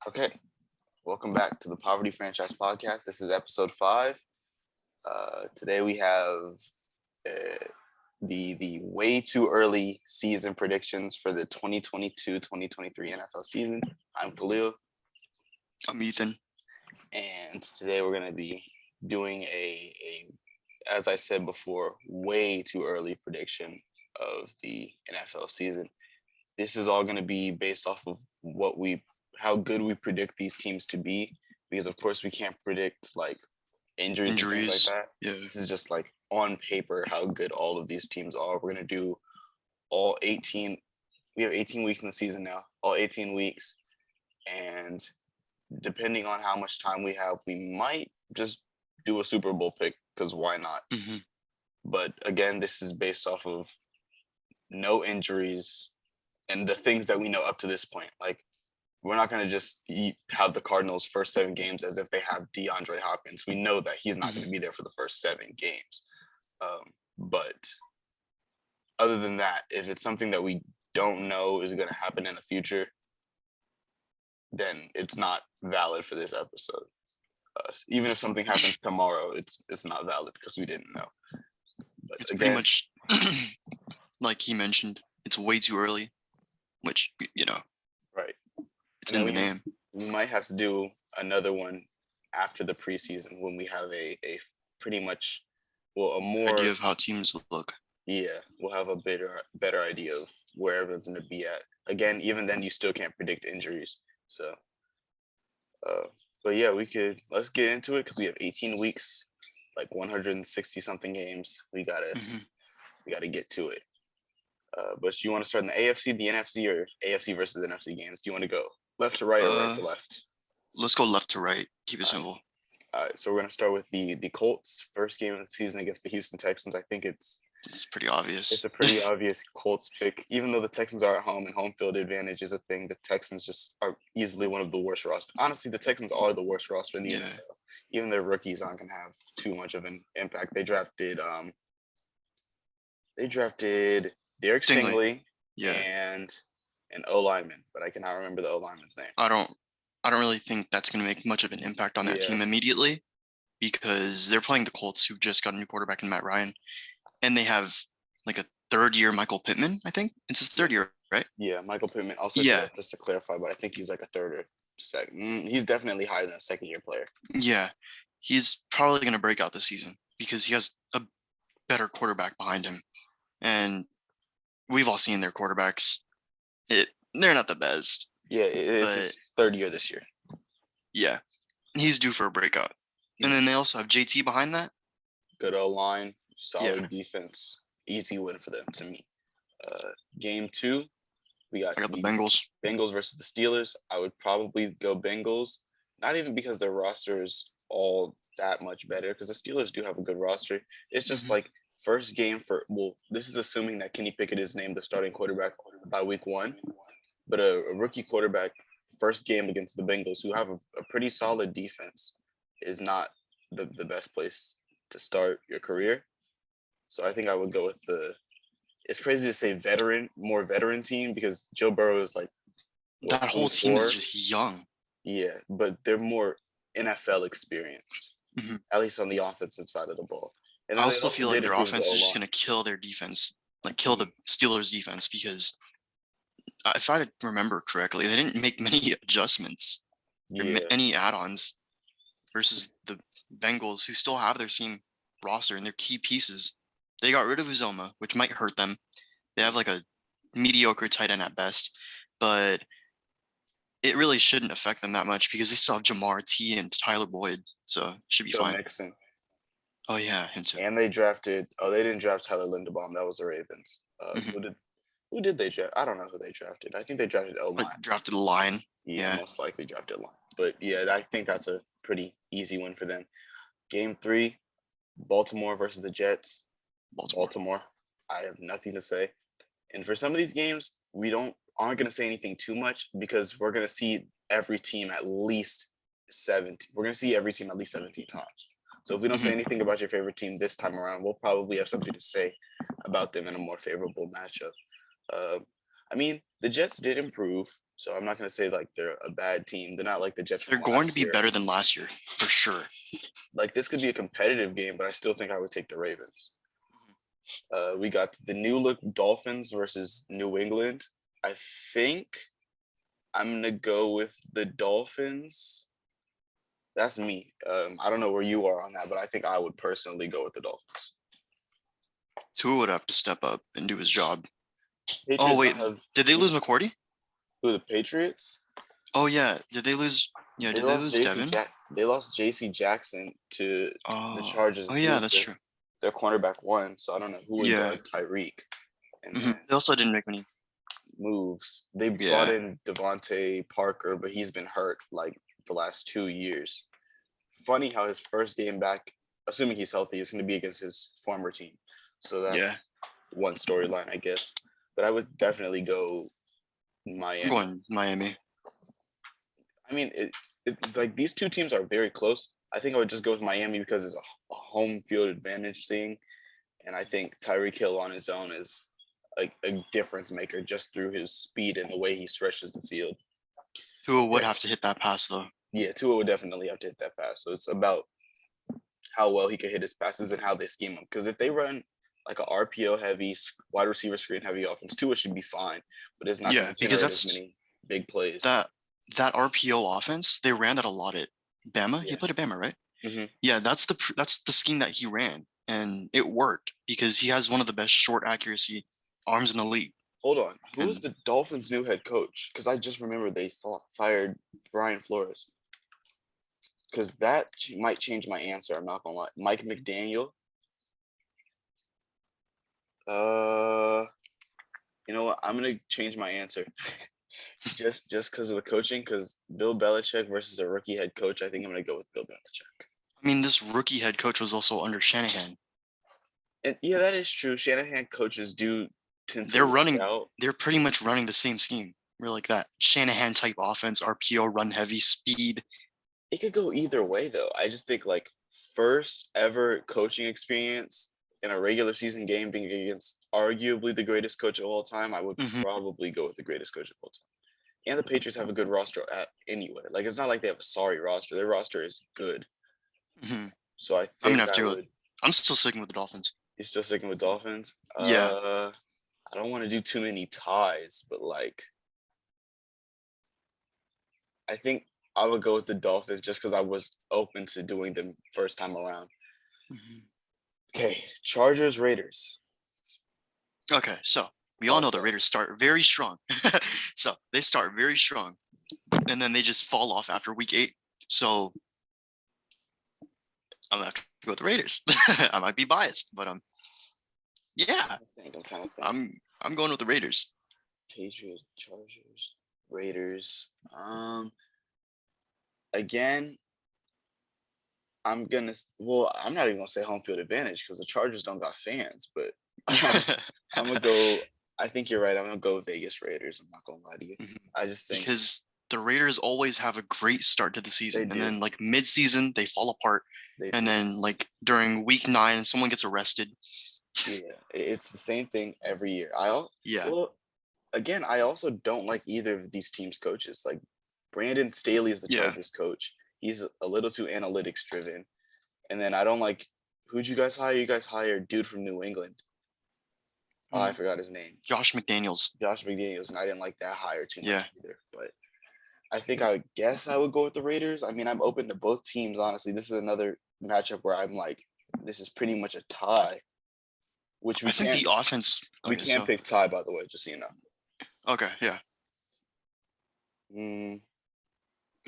Okay, welcome back to the Poverty Franchise Podcast. This is episode 5. Today we have uh, the way too early season predictions for the 2022-2023 NFL season. I'm Khalil, I'm Ethan. and today we're going to be doing as I said before, way too early prediction of the NFL season. This is all going to be based off of how good we predict these teams to be, because of course we can't predict like injuries and things like Injuries. that. Yeah. This is just like on paper how good all of these teams are. We're going to do all 18. We have 18 weeks in the season now, all 18 weeks. And depending on how much time we have, we might just do a Super Bowl pick, because why not? hmm But again, this is based off of no injuries and the things that we know up to this point. Like, we're not going to just have the Cardinals' first 7 games as if they have DeAndre Hopkins. We know that he's not going to be there for the first 7 games. But other than that, if it's something that we don't know is going to happen in the future, then it's not valid for this episode. Even if something happens tomorrow, it's not valid because we didn't know. But It's again, pretty much like he mentioned. It's way too early, which right. it's And in the then name. we might have to do another one after the preseason when we have a pretty much, well, a more, Idea of how teams look. yeah, we'll have a better idea of where everyone's going to be at. Again, even then you still can't predict injuries. So but yeah, let's get into it, because we have 18 weeks, like 160 something games. We gotta get to it. But you want to start in the AFC, the NFC, or AFC versus NFC games? Do you want to go left to right or right to left? Let's go left to right. Keep it simple. All right, so we're gonna start with the Colts, first game of the season against the Houston Texans. I think it's pretty obvious. It's a pretty obvious Colts pick. Even though the Texans are at home and home field advantage is a thing, the Texans just are easily one of the worst rosters. Honestly, the Texans are the worst roster in the NFL. Even their rookies aren't gonna have too much of an impact. They drafted Derek Stingley and an O lineman, but I cannot remember the O lineman's name. I don't really think that's gonna make much of an impact on that team immediately, because they're playing the Colts, who just got a new quarterback in Matt Ryan, and they have like a third-year Michael Pittman. I think it's his third year, right? Yeah, Michael Pittman. Also, just to clarify, but I think he's like a third or second. He's definitely higher than a second-year player. Yeah, he's probably going to break out this season because he has a better quarterback behind him, and we've all seen their quarterbacks. They're not the best. Yeah, it's his third year this year. Yeah, he's due for a breakout. And then they also have JT behind that. Good O-line, solid defense, easy win for them to me. Game 2, I got the Bengals. Bengals versus the Steelers. I would probably go Bengals, not even because their roster is all that much better, because the Steelers do have a good roster. It's just like first game this is assuming that Kenny Pickett is named the starting quarterback by week 1, but a rookie quarterback first game against the Bengals, who have a pretty solid defense, is not the best place to start your career. So I think I would go with it's crazy to say more veteran team, because Joe Burrow is like, that whole team is just young. Yeah, but they're more NFL experienced, at least on the offensive side of the ball. And I also feel like their offense is just going to kill their defense, like kill the Steelers' defense, because if I remember correctly, they didn't make many adjustments or any add-ons versus the Bengals, who still have their same roster and their key pieces. They got rid of Uzoma, which might hurt them. They have like a mediocre tight end at best, but it really shouldn't affect them that much because they still have Jamar T and Tyler Boyd, so it should be fine. Mixon. Oh yeah, him too. And they didn't draft Tyler Linderbaum. That was the Ravens. Who did they draft? I don't know who they drafted. I think they drafted O-line. Drafted a line. Yeah, most likely drafted a line. But yeah, I think that's a pretty easy win for them. Game 3, Baltimore versus the Jets. Baltimore. I have nothing to say. And for some of these games, aren't going to say anything too much, because we're going to see every team at least 17. We're going to see every team at least 17 times. So if we don't say anything about your favorite team this time around, we'll probably have something to say about them in a more favorable matchup. I mean, the Jets did improve, so I'm not gonna say like they're a bad team. They're not like the Jets They're from going to last be year. better than last year for sure. Like this could be a competitive game, but I still think I would take the Ravens. We got the new look Dolphins versus New England. I think I'm gonna go with the Dolphins. That's me. I don't know where you are on that, but I think I would personally go with the Dolphins. Tua would have to step up and do his job. Patriots Oh wait, have did they lose McCourty? who the Patriots? Oh yeah, did they lose? Yeah, They did they lost lose JC Devin? They lost JC Jackson to the Oh, Chargers. oh He yeah, was that's true. their cornerback one, so I don't know who would Yeah, guard Tyreek. And hmm then they also didn't make many. moves. They brought Yeah, in Devontae Parker, but he's been hurt like the last 2 years. Funny how his first game back, assuming he's healthy, is going to be against his former team. So yeah. that's one storyline, I guess. But I would definitely go I'm Miami. going Miami. I mean, it's like these two teams are very close. I think I would just go with Miami because it's a home field advantage thing. And I think Tyreek Hill on his own is a difference maker just through his speed and the way he stretches the field. Tua would Yeah, have to hit that pass though. yeah, Tua would definitely have to hit that pass. So it's about how well he can hit his passes and how they scheme him. Because if they run like a RPO heavy, wide receiver screen heavy offense, Tua should be fine, but it's not going Yeah, to because generate as that's many big plays. that RPO offense. They ran that a lot at Bama. He Yeah. played at Bama, right? Mm-hmm. Yeah, that's the scheme that he ran, and it worked because he has one of the best short accuracy arms in the league. Hold on. Who's And the Dolphins' new head coach? Because I just remember they fired Brian Flores. Because that might change my answer. I'm not gonna lie. Mike McDaniel. You know what? I'm gonna change my answer. just because of the coaching. Because Bill Belichick versus a rookie head coach. I think I'm gonna go with Bill Belichick. I mean, this rookie head coach was also under Shanahan. And yeah, that is true. Shanahan coaches do tend to They're work running. out. They're pretty much running the same scheme. We're like that Shanahan type offense, RPO, run heavy, speed. It could go either way though. I just think like first ever coaching experience in a regular season game being against arguably the greatest coach of all time, I would probably go with the greatest coach of all time. And the Patriots have a good roster anyway. Like it's not like they have a sorry roster. Their roster is good. So I I'm think gonna have to. I'm still sticking with the Dolphins. You're still sticking with Dolphins? Yeah. I don't want to do too many ties, but like I think I would go with the Dolphins just because I was open to doing them first time around. Okay, Chargers, Raiders. Okay, so we all know the Raiders start very strong. So they start very strong, and then they just fall off after week 8. So I'm gonna have to go with the Raiders. I might be biased, but yeah, I'm going with the Raiders. Patriots, Chargers, Raiders. Again, I'm not even gonna say home field advantage because the Chargers don't got fans, but I'm gonna go. I think you're right. I'm gonna go with Vegas Raiders. I'm not gonna lie to you. I just think because the Raiders always have a great start to the season, and then like mid-season they fall apart, and then like during week 9 someone gets arrested. Yeah, it's the same thing every year. Again, I also don't like either of these teams' coaches. Like Brandon Staley is the Chargers coach. He's a little too analytics driven. And then I don't like who'd you guys hire? You guys hired dude from New England. Oh, I forgot his name. Josh McDaniels. And I didn't like that hire too much either. But I think I would go with the Raiders. I mean, I'm open to both teams, honestly. This is another matchup where I'm like, this is pretty much a tie. Which I think the offense. We can't pick tie, by the way, just so you know. Okay, yeah.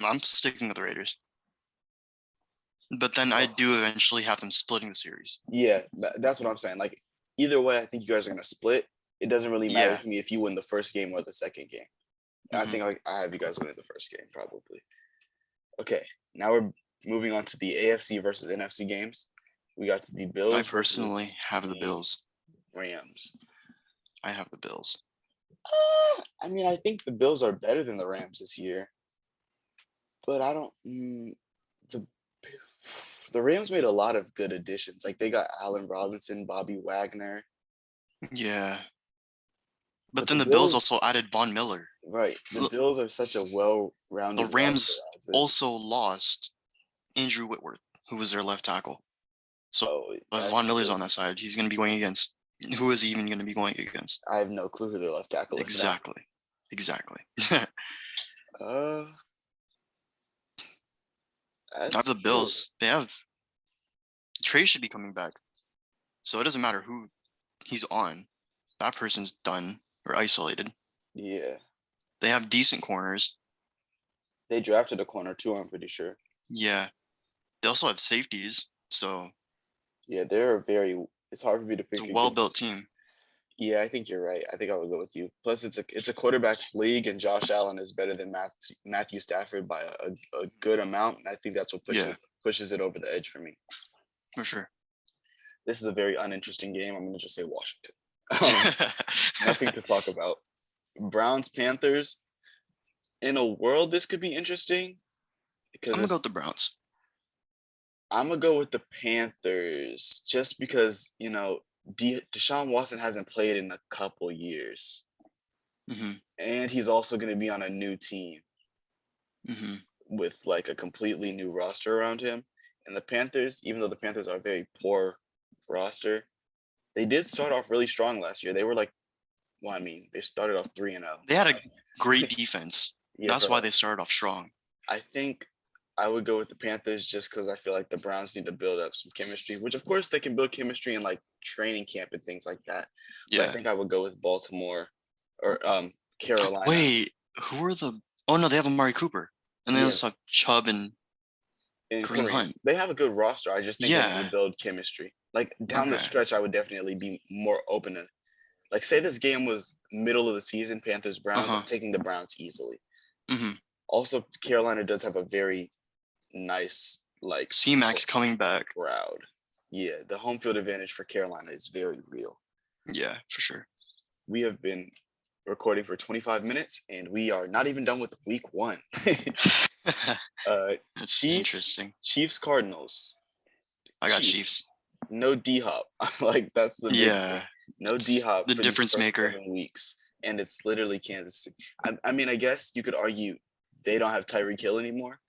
I'm sticking with the Raiders. But then I do eventually have them splitting the series. Yeah, that's what I'm saying. Like, either way, I think you guys are going to split. It doesn't really matter to me if you win the first game or the second game. I think I have you guys winning the first game, probably. Okay, now we're moving on to the AFC versus NFC games. We got to the Bills. I personally have the Bills. Rams. I have the Bills. I mean, I think the Bills are better than the Rams this year. But I don't. The Rams made a lot of good additions. Like they got Allen Robinson, Bobby Wagner. Yeah. But then the Bills also added Von Miller. Right. The Bills are such a well-rounded. The Rams also lost Andrew Whitworth, who was their left tackle. So Von Miller's on that side. He's going to be going against. Who is he even going to be going against? I have no clue who their left tackle is. Exactly. That's the Bills. They have. Trey should be coming back, so it doesn't matter who he's on. That person's done or isolated. Yeah. They have decent corners. They drafted a corner too, I'm pretty sure. Yeah. They also have safeties, so. Yeah, it's hard for me to pick. It's a well-built team. Yeah, I think you're right. I think I would go with you. Plus, it's a quarterback's league, and Josh Allen is better than Matthew Stafford by a good amount. And I think that's what pushes it over the edge for me. For sure. This is a very uninteresting game. I'm going to just say Washington. Nothing to talk about. Browns, Panthers. In a world, this could be interesting. I'm going to go with the Browns. I'm going to go with the Panthers just because, Deshaun Watson hasn't played in a couple years. Mm-hmm. And he's also going to be on a new team with like a completely new roster around him. And the Panthers, even though the Panthers are a very poor roster, they did start off really strong last year. They were they started off 3-0. They had a great defense. That's why they started off strong. I think I would go with the Panthers just because I feel like the Browns need to build up some chemistry, which of course they can build chemistry in like training camp and things like that. Yeah. But I think I would go with Baltimore or Carolina. Wait, who are the? Oh no, they have Amari Cooper, and they also have Chubb and Kareem Hunt. They have a good roster. I just think they need to build chemistry. Like down the stretch, I would definitely be more open to, like, say this game was middle of the season, Panthers Browns. I'm taking the Browns easily. Mm-hmm. Also, Carolina does have a very nice C-Max coming back crowd. Yeah, the home field advantage for Carolina is very real. Yeah, for sure. We have been recording for 25 minutes and we are not even done with week 1. That's interesting. Chiefs Cardinals. I got Chiefs. No D-Hop. That's the big thing. No D-Hop. The difference maker. 7 weeks, and it's literally Kansas City. I mean, I guess you could argue they don't have Tyreek Hill anymore,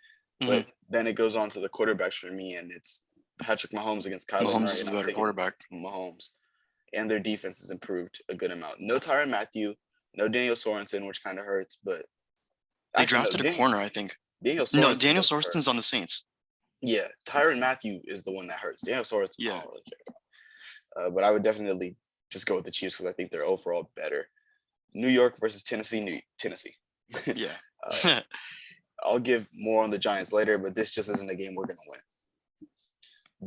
but then it goes on to the quarterbacks for me, and it's Patrick Mahomes against Kyler Murray. Mahomes is the better quarterback. Mahomes, and their defense has improved a good amount. No Tyrann Mathieu, no Daniel Sorensen, which kind of hurts, but they drafted a corner, I think. Daniel Sorensen's on the Saints. Yeah, Tyrann Mathieu is the one that hurts. Daniel Sorensen, I don't really care about. But I would definitely just go with the Chiefs because I think they're overall better. New York versus Tennessee. Tennessee. Yeah. I'll give more on the Giants later, but this just isn't a game we're going to win.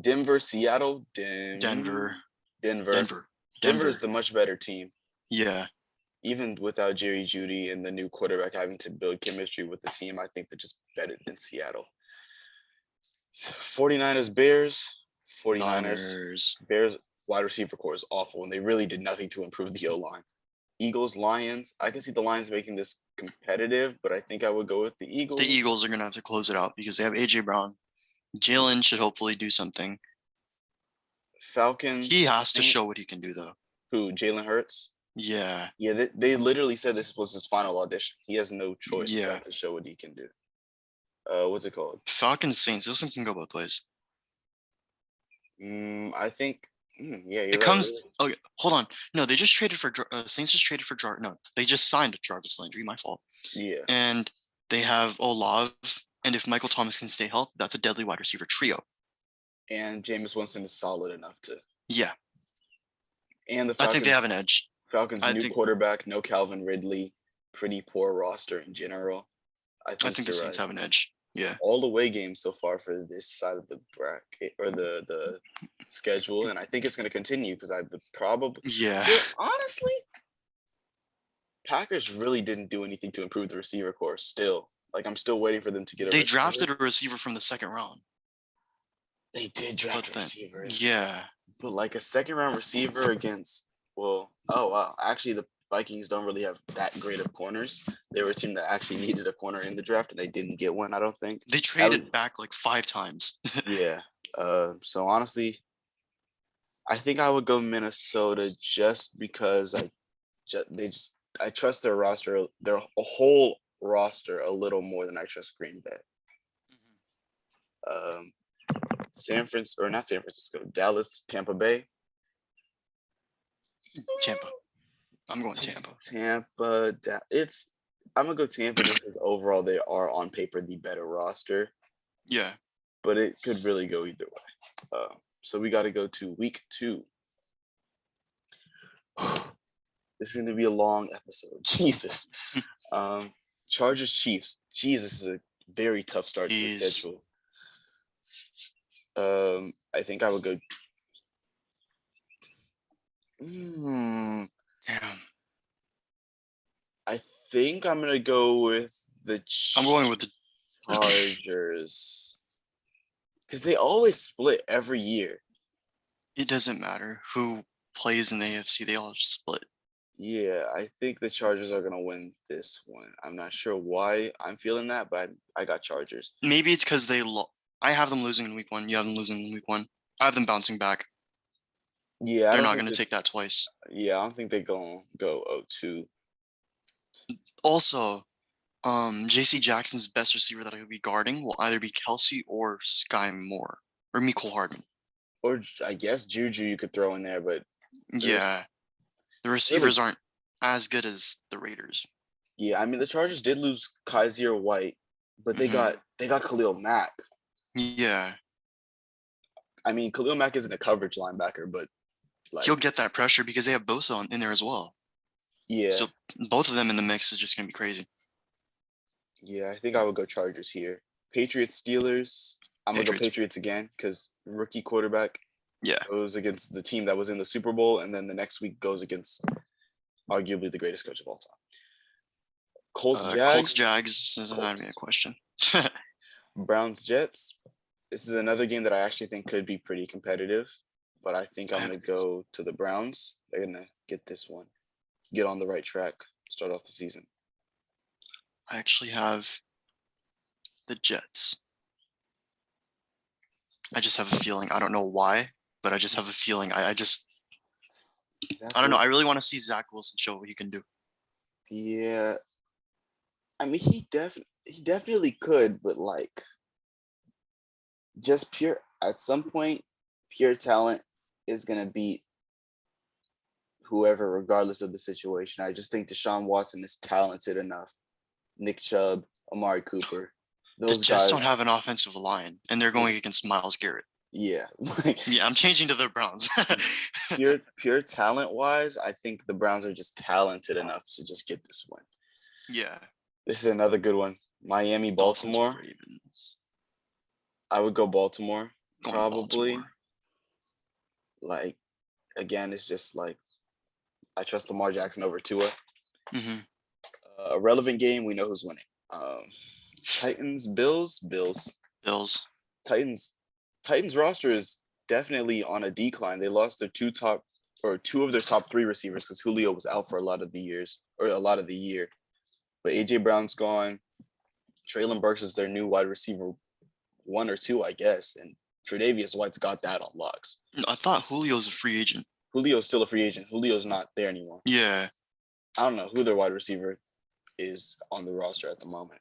Denver, Seattle. Denver is the much better team. Yeah. Even without Jerry Jeudy and the new quarterback having to build chemistry with the team, I think they're just better than Seattle. 49ers, Bears. 49ers. Bears wide receiver core is awful, and they really did nothing to improve the O-line. Eagles, Lions. I can see the Lions making this competitive, but I think I would go with the Eagles. The Eagles are going to have to close it out because they have A.J. Brown. Jalen should hopefully do something. Falcons. He has to show what he can do, though. Who? Jalen Hurts? Yeah. Yeah, they literally said this was his final audition. He has no choice but to show what he can do. What's it called? Falcons, Saints. This one can go both ways. I think. Yeah, it comes. Oh, yeah. Hold on. No, they just traded for Saints. Just traded for No, they just signed Jarvis Landry. My fault. Yeah. And they have Olave, and if Michael Thomas can stay healthy, that's a deadly wide receiver trio. And Jameis Winston is solid enough to. Yeah. And the Falcons, I think they have an edge. Falcons new quarterback, no Calvin Ridley, pretty poor roster in general. I think the Saints have an edge. Yeah. All away games so far for this side of the bracket or the schedule, and I think it's going to continue because I would probably. Yeah. Honestly, Packers really didn't do anything to improve the receiver core. Still, I'm still waiting for them to get. They drafted a receiver from the second round. They did draft a receiver. Yeah. But a second round receiver against. Well, oh wow! Actually, the Vikings don't really have that great of corners. They were a team that actually needed a corner in the draft, and they didn't get one. I don't think they traded back 5 times. Yeah. So honestly, I think I would go Minnesota just because I trust their roster, their whole roster, a little more than I trust Green Bay. San Francisco, or not San Francisco, Dallas, Tampa Bay. Tampa. I'm going Tampa. Tampa. I'm gonna go Tampa just because overall they are on paper the better roster. Yeah. But it could really go either way. So we got to go to week 2. This is going to be a long episode. Jesus. Chargers Chiefs. Jesus, this is a very tough start to the schedule. I think I would go. Damn. I think I'm gonna go with the. I'm going with the Chargers because they always split every year. It doesn't matter who plays in the AFC; they all split. Yeah, I think the Chargers are gonna win this one. I'm not sure why I'm feeling that, but I got Chargers. Maybe it's because I have them losing in week 1. You have them losing in week 1. I have them bouncing back. Yeah, they're not going to take that twice. Yeah, I don't think they're gonna go 0-2. Also, J.C. Jackson's best receiver that he'll be guarding will either be Kelsey or Sky Moore or Mecole Hardman. Or I guess Juju you could throw in there, but yeah, the receivers aren't as good as the Raiders. Yeah, I mean the Chargers did lose Kaiser White, but they got Khalil Mack. Yeah. I mean, Khalil Mack isn't a coverage linebacker, but he'll get that pressure because they have Bosa in there as well. Yeah. So both of them in the mix is just gonna be crazy. Yeah, I think I would go Chargers here. Patriots, Steelers. I'm gonna go Patriots again because rookie quarterback. Yeah. Goes against the team that was in the Super Bowl, and then the next week goes against arguably the greatest coach of all time. Colts, Jags is not even a question. Browns, Jets. This is another game that I actually think could be pretty competitive, but I think I'm going to go to the Browns. They're going to get this one, get on the right track, start off the season. I actually have the Jets. I just have a feeling. I don't know why, but I just have a feeling. I don't know. I really want to see Zach Wilson show what he can do. Yeah. I mean, he definitely could, but just at some point, pure talent is going to beat whoever, regardless of the situation. I just think Deshaun Watson is talented enough. Nick Chubb, Amari Cooper. Those guys just don't have an offensive line, and they're going against Myles Garrett. Yeah. Yeah, I'm changing to the Browns. pure talent-wise, I think the Browns are just talented enough to just get this win. Yeah. This is another good one. Miami, Baltimore. I would go Baltimore, probably. Again, it's just I trust Lamar Jackson over Tua. A relevant game, we know who's winning. Titans, Bills. Titans roster is definitely on a decline. They lost their two of their top 3 receivers because Julio was out for a lot of the year. But AJ Brown's gone. Treylon Burks is their new wide receiver 1 or 2, I guess, and Tre'Davious White's got that on locks. I thought Julio's a free agent. Julio's still a free agent. Julio's not there anymore. Yeah. I don't know who their wide receiver is on the roster at the moment.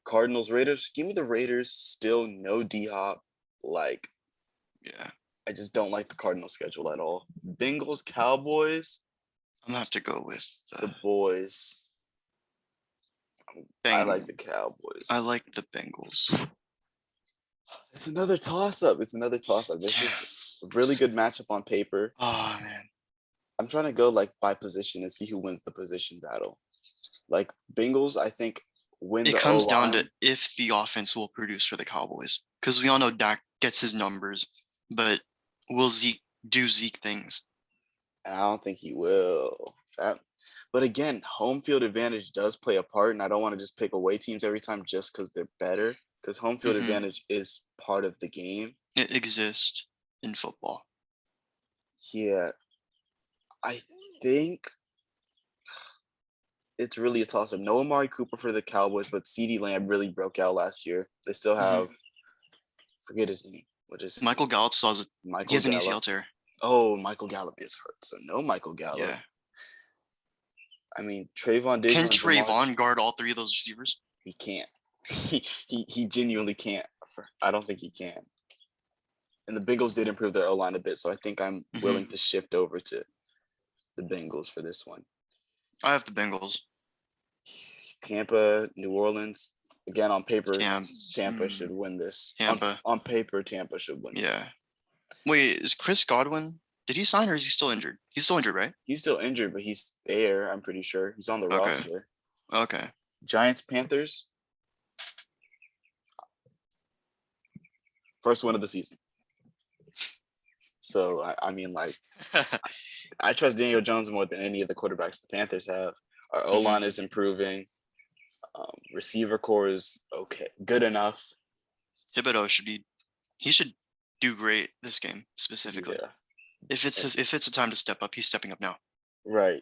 Cardinals, Raiders. Give me the Raiders. Still no D-Hop. Yeah. I just don't like the Cardinals schedule at all. Bengals, Cowboys. I'm gonna have to go with the boys. I like the Cowboys. I like the Bengals. It's another toss-up. This is a really good matchup on paper. Oh, man. I'm trying to go by position and see who wins the position battle. Bengals, I think, win the O-line. It comes down to if the offense will produce for the Cowboys. Because we all know Dak gets his numbers, but will Zeke do Zeke things? I don't think he will. But again, home field advantage does play a part, and I don't want to just pick away teams every time just because they're better. Because home field advantage is part of the game. It exists in football. Yeah. I think it's really a toss-up. No Amari Cooper for the Cowboys, but CeeDee Lamb really broke out last year. They still have, forget his name. What is Michael Gallup he has an ACL tear. Oh, Michael Gallup is hurt. So no Michael Gallup. Yeah. I mean, Trayvon Diggs. Can and Jamar, Trayvon guard all three of those receivers? he can't. He genuinely can't. I don't think he can. And the Bengals did improve their O-line a bit, so I think I'm willing to shift over to the Bengals for this one. I have the Bengals. Tampa, New Orleans. Again, on paper, Tampa should win this. Tampa. On paper, Tampa should win. Yeah. Wait, is Chris Godwin? Did he sign or is he still injured? He's still injured, right? He's still injured, but he's there. I'm pretty sure he's on the roster. Okay. Giants, Panthers. First win of the season. So I mean, like, I trust Daniel Jones more than any of the quarterbacks the Panthers have. Our O-line is improving. Receiver core is okay, good enough. Thibodeau should do great this game specifically. Yeah. If it's a time to step up, he's stepping up now. Right.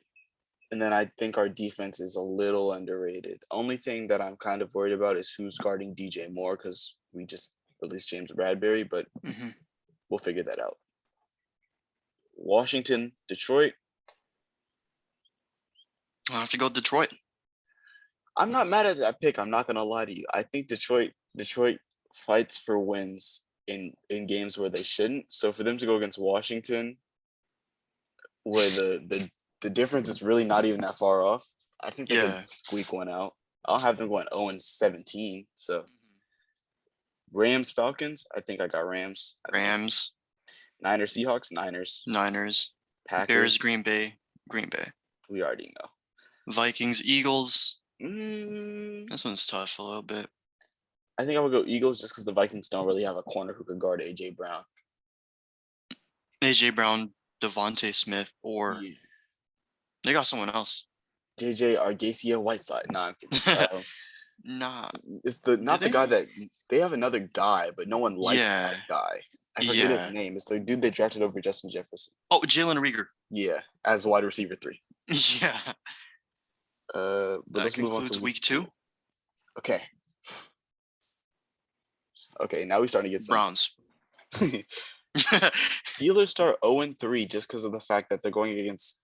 And then I think our defense is a little underrated. Only thing that I'm kind of worried about is who's guarding DJ Moore, because we just released James Bradbury, but we'll figure that out. Washington, Detroit. I'll have to go Detroit. I'm not mad at that pick. I'm not gonna lie to you. I think Detroit fights for wins in games where they shouldn't. So for them to go against Washington, where the difference is really not even that far off, I think they can squeak one out. I'll have them going 0-17. So Rams, Falcons. I think I got Rams. Rams. Niners, Seahawks. Niners. Packers. Bears, Green Bay. We already know. Vikings, Eagles. This one's tough a little bit. I think I would go Eagles just because the Vikings don't really have a corner who could guard AJ Brown. AJ Brown, Devontae Smith, or they got someone else. JJ Arcega-Whiteside. Nah, I'm kidding. Nah. It's the guy that they have another guy, but no one likes that guy. I forget his name. It's the dude they drafted over Justin Jefferson. Oh, Jalen Reagor. Yeah, as wide receiver 3. Yeah. But let's move on to week 2. Okay. Okay, now we're starting to get some. Browns. Steelers start 0-3 just because of the fact that they're going against.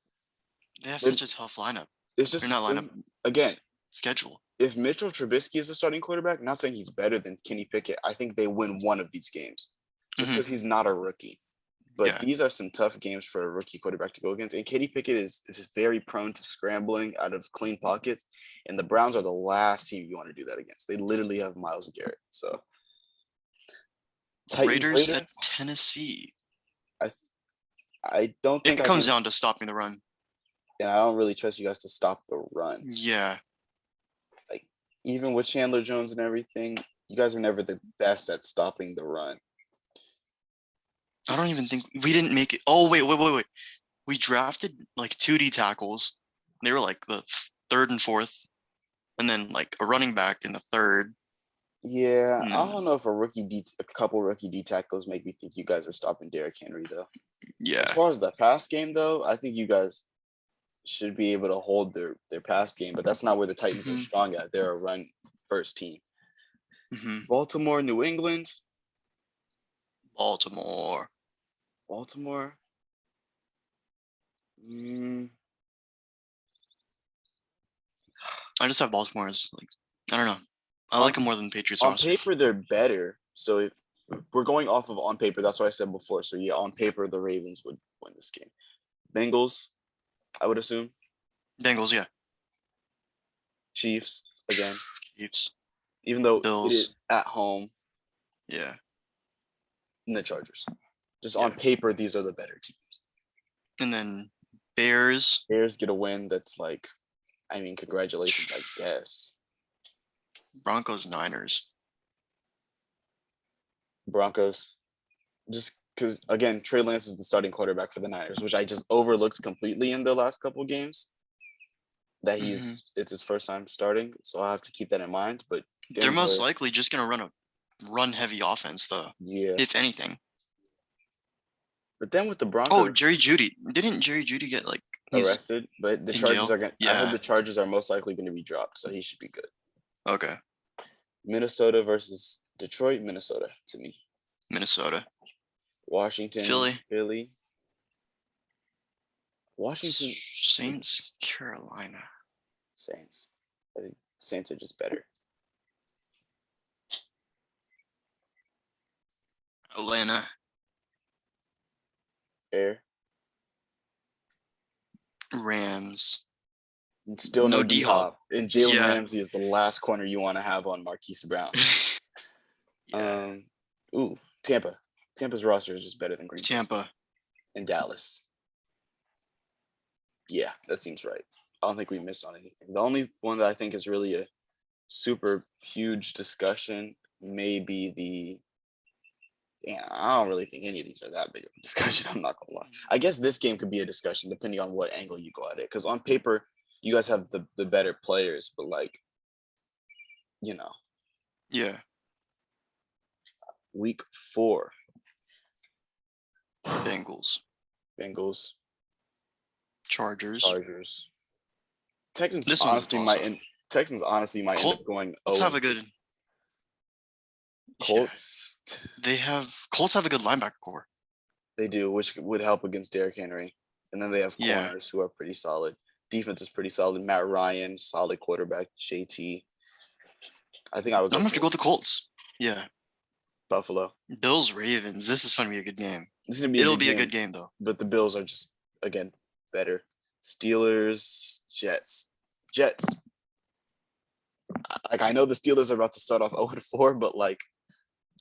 They have such a tough lineup. It's just not lineup again. Schedule. If Mitchell Trubisky is the starting quarterback, not saying he's better than Kenny Pickett, I think they win one of these games just because he's not a rookie. But these are some tough games for a rookie quarterback to go against. And Kenny Pickett is very prone to scrambling out of clean pockets. And the Browns are the last team you want to do that against. They literally have Myles Garrett. So Raiders at Tennessee. I don't think it comes down to stopping the run. And I don't really trust you guys to stop the run. Yeah. Like, even with Chandler Jones and everything, you guys are never the best at stopping the run. I don't even think we didn't make it. Oh, wait. We drafted like 2D tackles. They were like the 3rd and 4th, and then like a running back in the 3rd. Yeah, I don't know if a couple rookie D tackles make me think you guys are stopping Derrick Henry though. Yeah. As far as the pass game though, I think you guys should be able to hold their pass game, but that's not where the Titans are strong at. They're a run first team. Baltimore, New England. Baltimore. I just have Baltimore as like, I don't know. I like them more than the Patriots. On paper, they're better. So if we're going off of on paper, that's what I said before. So yeah, on paper, the Ravens would win this game. Bengals, I would assume. Bengals, yeah. Chiefs again. Chiefs. Even though Bills. it is at home. Yeah. And the Chargers. Just on paper, these are the better teams. And then Bears. Bears get a win that's like, I mean, congratulations, I guess. Broncos, Niners. Broncos. Just because, again, Trey Lance is the starting quarterback for the Niners, which I just overlooked completely in the last couple of games. That it's his first time starting, so I have to keep that in mind. But they're most likely just going to run heavy offense, though. Yeah. If anything. But then with the Broncos, Jerry Jeudy. Didn't Jerry Jeudy get like arrested? But the Chargers jail? are going. I heard the Charges are most likely going to be dropped, so he should be good. Okay. Minnesota versus Detroit. Minnesota to me. Minnesota. Washington. Philly. Washington. Saints, Carolina. Saints. I think Saints are just better. Atlanta. Fair. Rams. And still no D-Hop. And Jalen Yeah. Ramsey is the last corner you want to have on Marquise Brown. Yeah. Tampa. Tampa's roster is just better than Green Bay. Tampa. And Dallas. Yeah, that seems right. I don't think we missed on anything. The only one that I think is really a super huge discussion may be the. Yeah, I don't really think any of these are that big of a discussion. I'm not gonna lie. I guess this game could be a discussion depending on what angle you go at it. Because on paper, you guys have the better players, but like, you know. Yeah. Week 4. Bengals. Chargers. Texans This honestly might end up going. Let's have a good. Colts. Yeah. Colts have a good linebacker core. They do, which would help against Derrick Henry. And then they have corners who are pretty solid. Defense is pretty solid. Matt Ryan, solid quarterback. JT. I think I would. I'm gonna have to go with the Colts. Yeah. Buffalo. Bills Ravens. This is gonna be a good game. It'll be a good game though. But the Bills are just again better. Steelers, Jets. Like I know the Steelers are about to start off 0-4, but like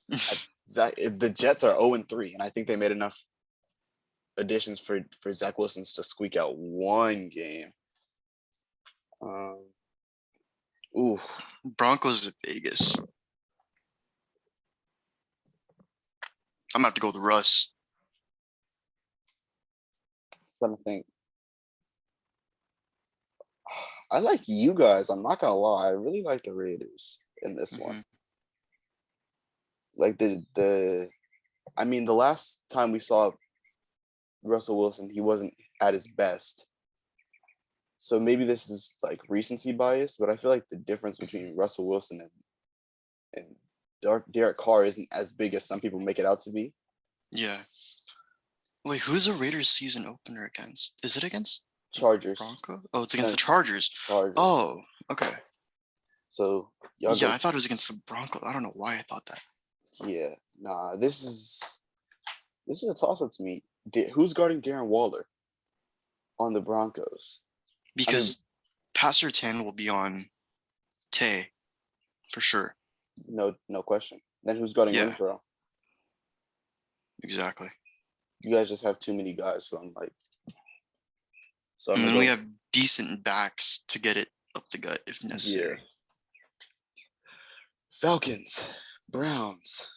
the Jets are 0-3, and I think they made enough additions for Zach Wilson to squeak out one game. Broncos at Vegas. I'm gonna have to go with Russ. Trying to think. I like you guys. I'm not gonna lie. I really like the Raiders in this one. Like the last time we saw Russell Wilson, he wasn't at his best. So maybe this is like recency bias, but I feel like the difference between Russell Wilson and Derek Carr isn't as big as some people make it out to be. Yeah. Wait, who's the Raiders season opener against? Is it against Chargers? Bronco? Oh, it's against the Chargers. Chargers. Oh, okay. So I thought it was against the Broncos. I don't know why I thought that. Yeah, nah. This is a toss-up to me. Who's guarding Darren Waller on the Broncos? Because Pat Surtain will be on Tay for sure. No question. Then who's guarding Renfro? Exactly. You guys just have too many guys, so I'm like. So and then we have decent backs to get it up the gut if necessary. Yeah. Falcons, Browns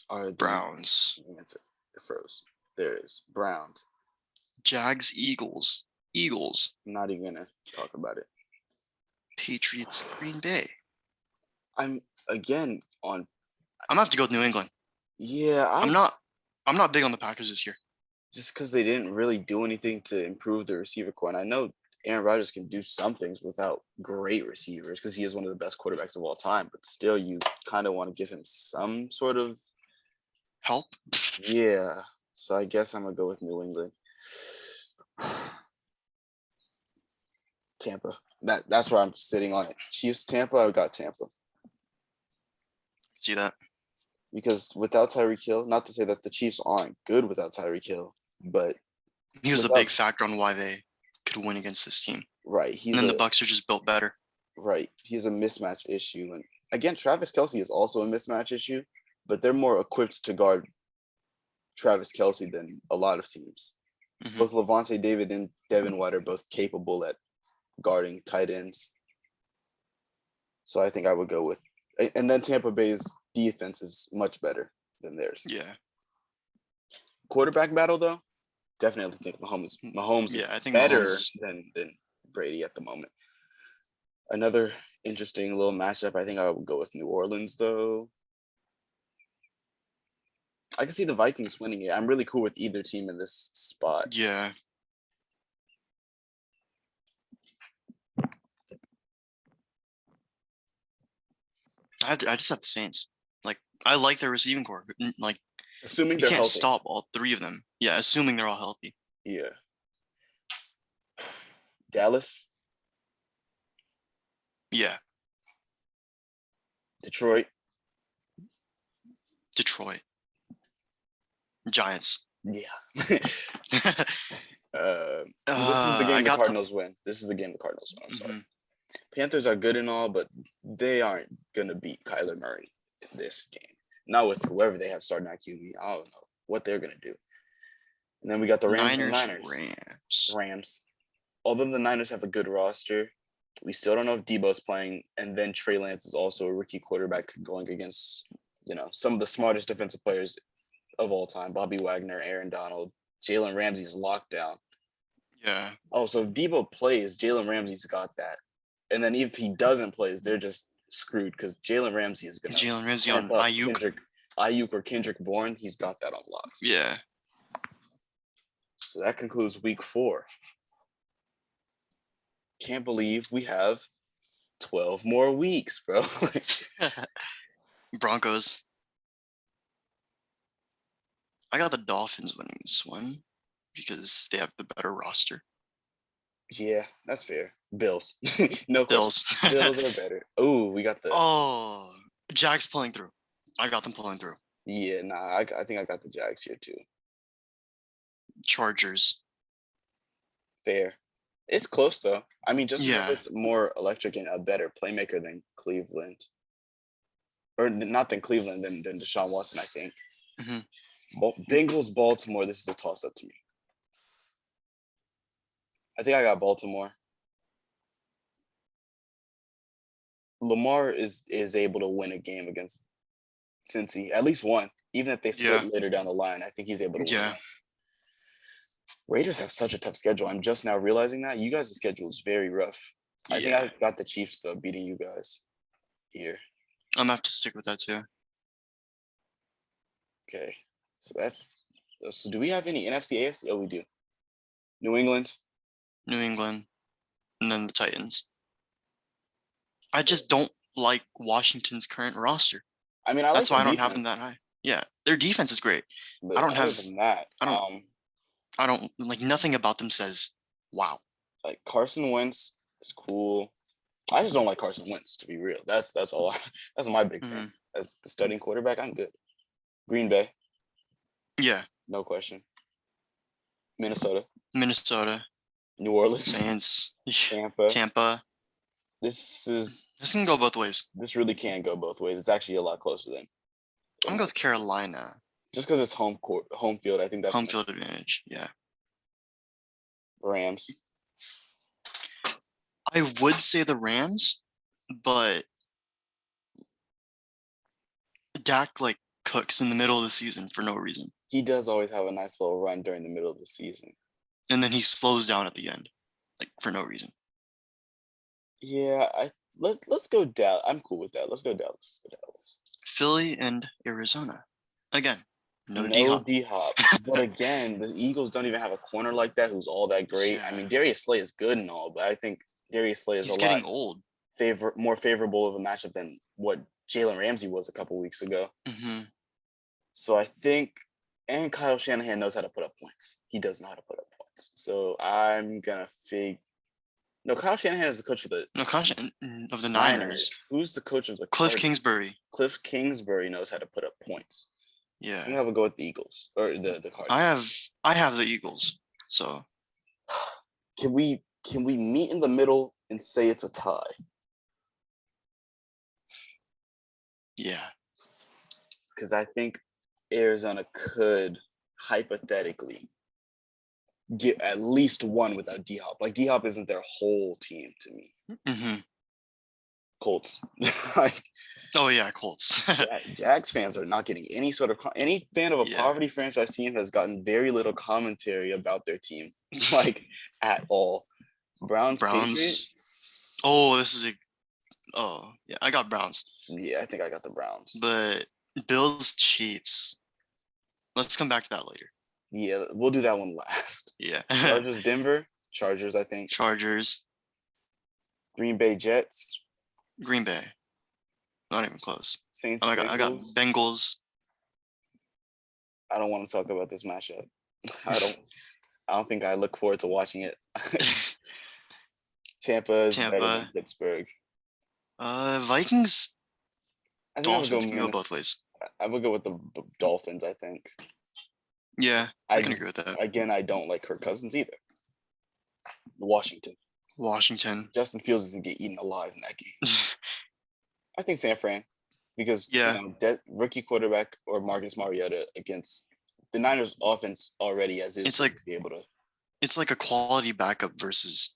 are the answer. It froze. There it is. Browns. Jags, Eagles. Not even gonna talk about it. Patriots, Green Bay. I'm gonna have to go with New England. Yeah, I'm not big on the Packers this year. Just because they didn't really do anything to improve the receiver core. And I know Aaron Rodgers can do some things without great receivers because he is one of the best quarterbacks of all time. But still, you kind of want to give him some sort of help. Yeah. So I guess I'm going to go with New England. Tampa. That's where I'm sitting on it. Chiefs, Tampa, I got Tampa. See that? Because without Tyreek Hill, not to say that the Chiefs aren't good without Tyreek Hill, but he was a big factor on why they could win against this team. Right. And then the Bucs are just built better. Right. He's a mismatch issue. And again, Travis Kelce is also a mismatch issue, but they're more equipped to guard Travis Kelce than a lot of teams. Mm-hmm. Both Levante David and Devin White are both capable at guarding tight ends. So I think I would go with, and then Tampa Bay's defense is much better than theirs. Yeah. Quarterback battle though, definitely think Mahomes is better than Brady at the moment. Another interesting little matchup. I think I would go with New Orleans though. I can see the Vikings winning it. I'm really cool with either team in this spot. Yeah. I just have the Saints. Like, I like their receiving core. Like, assuming they're healthy. You can't stop all three of them. Yeah, assuming they're all healthy. Yeah. Dallas. Yeah. Detroit. Detroit. Giants. Yeah. This is the I game the got the. Cardinals win. This is the game the Cardinals win. I'm sorry. Mhm. Panthers are good and all, but they aren't gonna beat Kyler Murray in this game. Not with whoever they have starting at QB. I don't know what they're gonna do. And then we got the Rams and the Niners. Rams. Although the Niners have a good roster, we still don't know if Debo's playing. And then Trey Lance is also a rookie quarterback going against, some of the smartest defensive players of all time: Bobby Wagner, Aaron Donald, Jalen Ramsey's locked down. Yeah. Oh, so if Debo plays, Jalen Ramsey's got that. And then if he doesn't play, they're just screwed because Jalen Ramsey is gonna Jalen Ramsey on up Ayuk. Ayuk or Kendrick Bourne. He's got that on lock. Yeah. So that concludes week 4. Can't believe we have 12 more weeks, bro. Broncos. I got the Dolphins winning this one because they have the better roster. Yeah, that's fair. Bills. No Bills. Bills are better. Oh, we got the. Oh, Jags pulling through. I got them pulling through. Yeah, nah, I think I got the Jags here too. Chargers. Fair. It's close though. I mean, just Yeah. because it's more electric and a better playmaker than Cleveland, or not than Cleveland, than Deshaun Watson, I think. Bengals, Baltimore. This is a toss up to me. I think I got Baltimore. Lamar is able to win a game against Cincy, at least one, even if they split later down the line. I think he's able to win. Yeah. Raiders have such a tough schedule. I'm just now realizing that. You guys' schedule is very rough. I think I got the Chiefs, though, beating you guys here. I'm going to have to stick with that, too. Okay. So do we have any NFC, AFC? Oh, we do. New England. And then the Titans. I just don't like Washington's current roster. I mean, that's why I don't have them that high. Yeah, their defense is great. But I don't have that. I don't like nothing about them says wow. Like Carson Wentz is cool. I just don't like Carson Wentz, to be real. That's all. That's my big thing. As the starting quarterback, I'm good. Green Bay. Yeah. No question. Minnesota. New Orleans. Saints. Tampa. This can go both ways. This really can go both ways. It's actually a lot closer than. I'm gonna go with Carolina. Just because it's home field, I think that's home field advantage. Yeah. Rams. I would say the Rams, but Dak cooks in the middle of the season for no reason. He does always have a nice little run during the middle of the season. And then he slows down at the end, for no reason. Yeah, let's go Dallas. I'm cool with that. Let's go Dallas. Philly and Arizona. Again, no D-Hop. But again, the Eagles don't even have a corner like that who's all that great. Yeah. I mean, Darius Slay is good and all, but I think Darius Slay is getting old. More favorable of a matchup than what Jalen Ramsey was a couple weeks ago. So I think, and Kyle Shanahan knows how to put up points. He does know how to put up points. So I'm gonna No, Kyle Shanahan is the coach of the. No, Kyle of the Niners. Who's the coach of the? Cliff Kingsbury. Cliff Kingsbury knows how to put up points. Yeah. I'm gonna go with the Eagles or the Cardinals. I have the Eagles. So. Can we meet in the middle and say it's a tie? Yeah. Because I think Arizona could hypothetically get at least one without D-Hop. D-Hop isn't their whole team to me. Colts. Oh yeah, Colts. Jags fans are not getting any sort of any fan of a poverty franchise team has gotten very little commentary about their team, at all. Browns. Patriots. Oh, I got Browns. Yeah, I think I got the Browns. But Bills, Chiefs. Let's come back to that later. Yeah, we'll do that one last. Yeah. Chargers, Denver. Chargers, I think. Chargers. Green Bay, Jets. Green Bay. Not even close. Saints. I got Bengals. I don't want to talk about this matchup. I don't think I look forward to watching it. Tampa is better than Pittsburgh. Vikings, I think I would go Dolphins can go both Minnesota. ways. I would go with the Dolphins, I think. Yeah, I I can just, agree with that. again, I don't like Kirk Cousins either. Washington. Washington. Justin Fields doesn't get eaten alive in that game. I think San Fran, because Yeah, rookie quarterback or Marcus Mariota against the Niners offense already as is it's going like to be able to. it's like a quality backup versus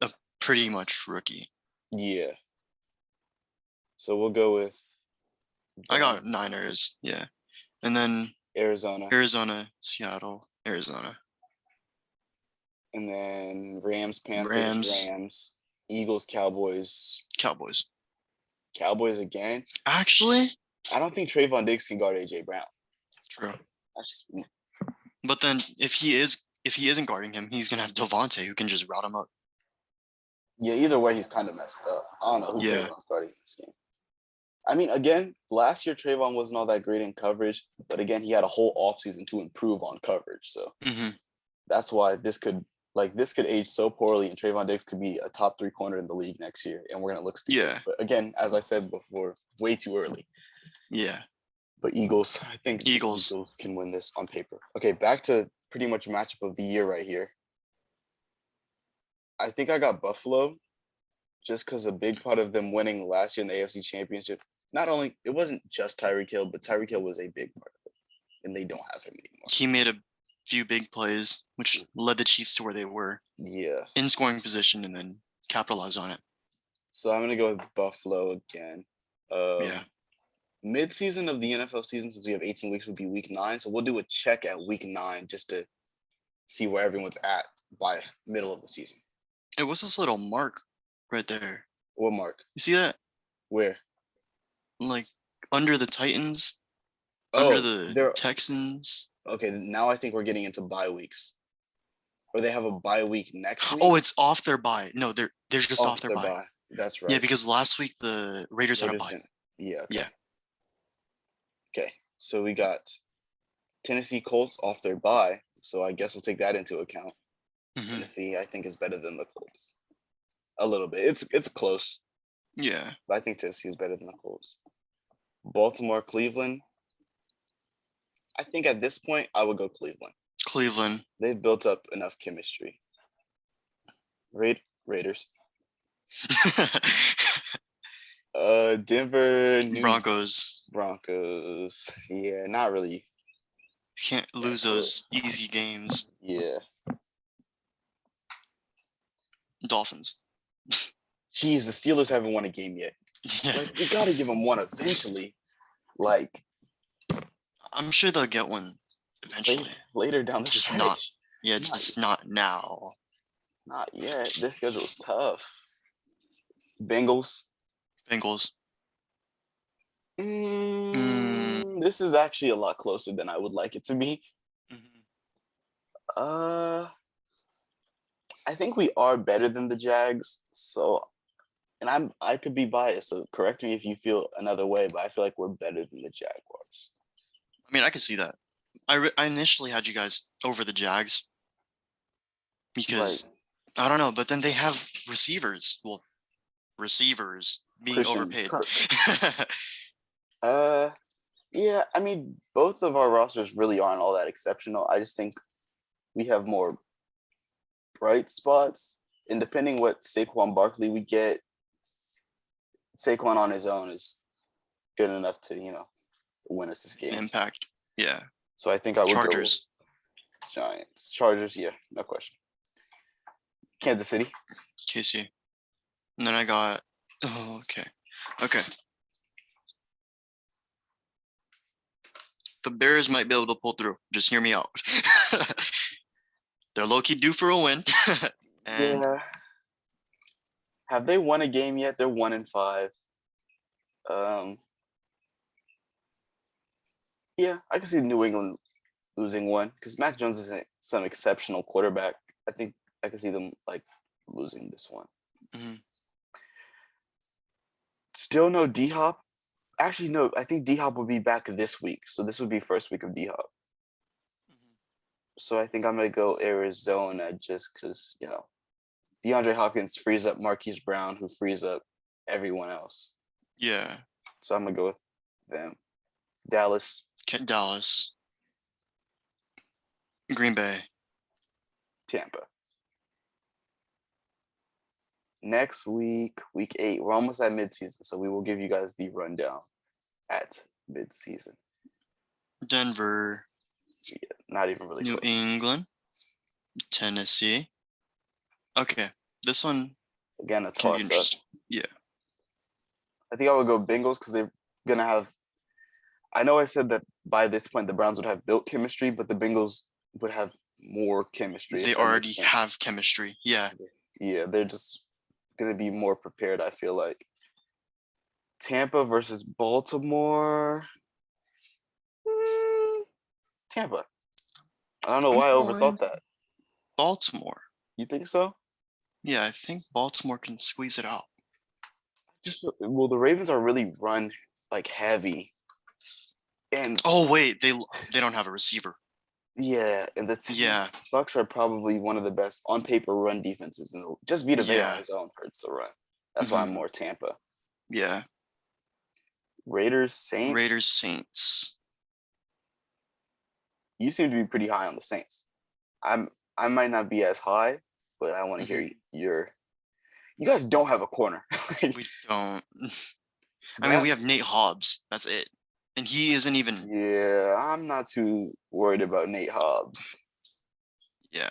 a pretty much rookie. Yeah. So we'll go with. I got Niners, yeah, and then Arizona. Arizona, Seattle, Arizona, And then Rams, Panthers, Rams, Rams, Eagles, Cowboys. Cowboys. Cowboys again. Actually, I don't think Trayvon Diggs can guard AJ Brown. true. That's just me. But then if he isn't guarding him, he's gonna have Devontae who can just route him up. Yeah, either way, he's kind of messed up. I don't know who Yeah. Trayvon's guarding in this game. I mean, again, last year Trayvon wasn't all that great in coverage, but again, he had a whole offseason to improve on coverage. So that's why this could age so poorly, and Trayvon Diggs could be a top 3 corner in the league next year, and we're gonna look stupid. Yeah. But again, as I said before, way too early. Yeah. But Eagles, I think Eagles can win this on paper. Okay, back to pretty much matchup of the year right here. I think I got Buffalo just because a big part of them winning last year in the AFC Championship. Not only it wasn't just Tyreek Hill, but Tyreek Hill was a big part of it, and they don't have him anymore. He made a few big plays, which led the Chiefs to where they were. Yeah. In scoring position, and then capitalize on it. So I'm gonna go with Buffalo again. Yeah. Mid-season of the NFL season, since we have 18 weeks, would be week 9. So we'll do a check at week 9 just to see where everyone's at by middle of the season. It was this little mark right there. What mark? You see that? Where? Like under the Titans, under the Texans. Okay, now I think we're getting into bye weeks. Or they have a bye week next week. Oh, it's off their bye. No, they're just off their bye. That's right. Yeah, because last week the Raiders had a bye. Yeah. Okay. Yeah. Okay, so we got Tennessee Colts off their bye, so I guess we'll take that into account. Tennessee, I think, is better than the Colts. A little bit. It's close. Yeah. But I think Tennessee is better than the Colts. Baltimore, Cleveland. I think at this point, I would go Cleveland. Cleveland. They've built up enough chemistry. Raiders. Denver. Broncos. Yeah, not really. Can't lose those easy games. Yeah. Dolphins. Jeez, the Steelers haven't won a game yet. Yeah. Like, we gotta give them one eventually. Like, I'm sure they'll get one eventually. Later down the stretch. Just not now. Not yet. Their schedule is tough. Bengals. This is actually a lot closer than I would like it to be. I think we are better than the Jags. So, and I could be biased. So correct me if you feel another way, but I feel like we're better than the Jaguars. I mean, I can see that. I initially had you guys over the Jags because I don't know, but then they have receivers. Well, receivers being overpaid. Yeah, I mean, both of our rosters really aren't all that exceptional. I just think we have more bright spots, and depending what Saquon Barkley we get, Saquon on his own is good enough to, win us this game. Impact. Yeah. So I think I would Chargers. go with Giants. Chargers, yeah, no question. Kansas City. KC. And then I got Okay. The Bears might be able to pull through. Just hear me out. They're low-key due for a win. And yeah. Have they won a game yet? They're 1-5. Yeah, I can see New England losing one because Mac Jones isn't some exceptional quarterback. I think I can see them losing this one. Still no D-Hop. Actually, no. I think D-Hop will be back this week, so this would be first week of D-Hop. So I think I'm gonna go Arizona just because DeAndre Hopkins frees up Marquise Brown, who frees up everyone else. Yeah. So I'm gonna go with them. Dallas. Dallas. Green Bay. Tampa. Next week, week 8, we're almost at midseason, so we will give you guys the rundown at midseason. Denver. Yeah, not even really New close. England. Tennessee. Okay, this one Again, a can be toss up. interesting. Yeah. I think I would go Bengals because they're gonna have. I know I said that by this point the Browns would have built chemistry, but the Bengals would have more chemistry. They already have chemistry. Yeah. Yeah, they're just gonna be more prepared, I feel like. Tampa versus Baltimore. Tampa. I don't know why I overthought that. Baltimore. You think so? Yeah, I think Baltimore can squeeze it out. Well, the Ravens are really run like heavy. And oh wait, they don't have a receiver. Yeah, and the Bucks are probably one of the best on paper run defenses, and just Vita Vea on his own hurts the run. That's why I'm more Tampa. Yeah. Raiders Saints. You seem to be pretty high on the Saints. I might not be as high, but I want to hear your. You guys don't have a corner. We don't. I mean, we have Nate Hobbs. That's it. And he isn't even. Yeah, I'm not too worried about Nate Hobbs. Yeah.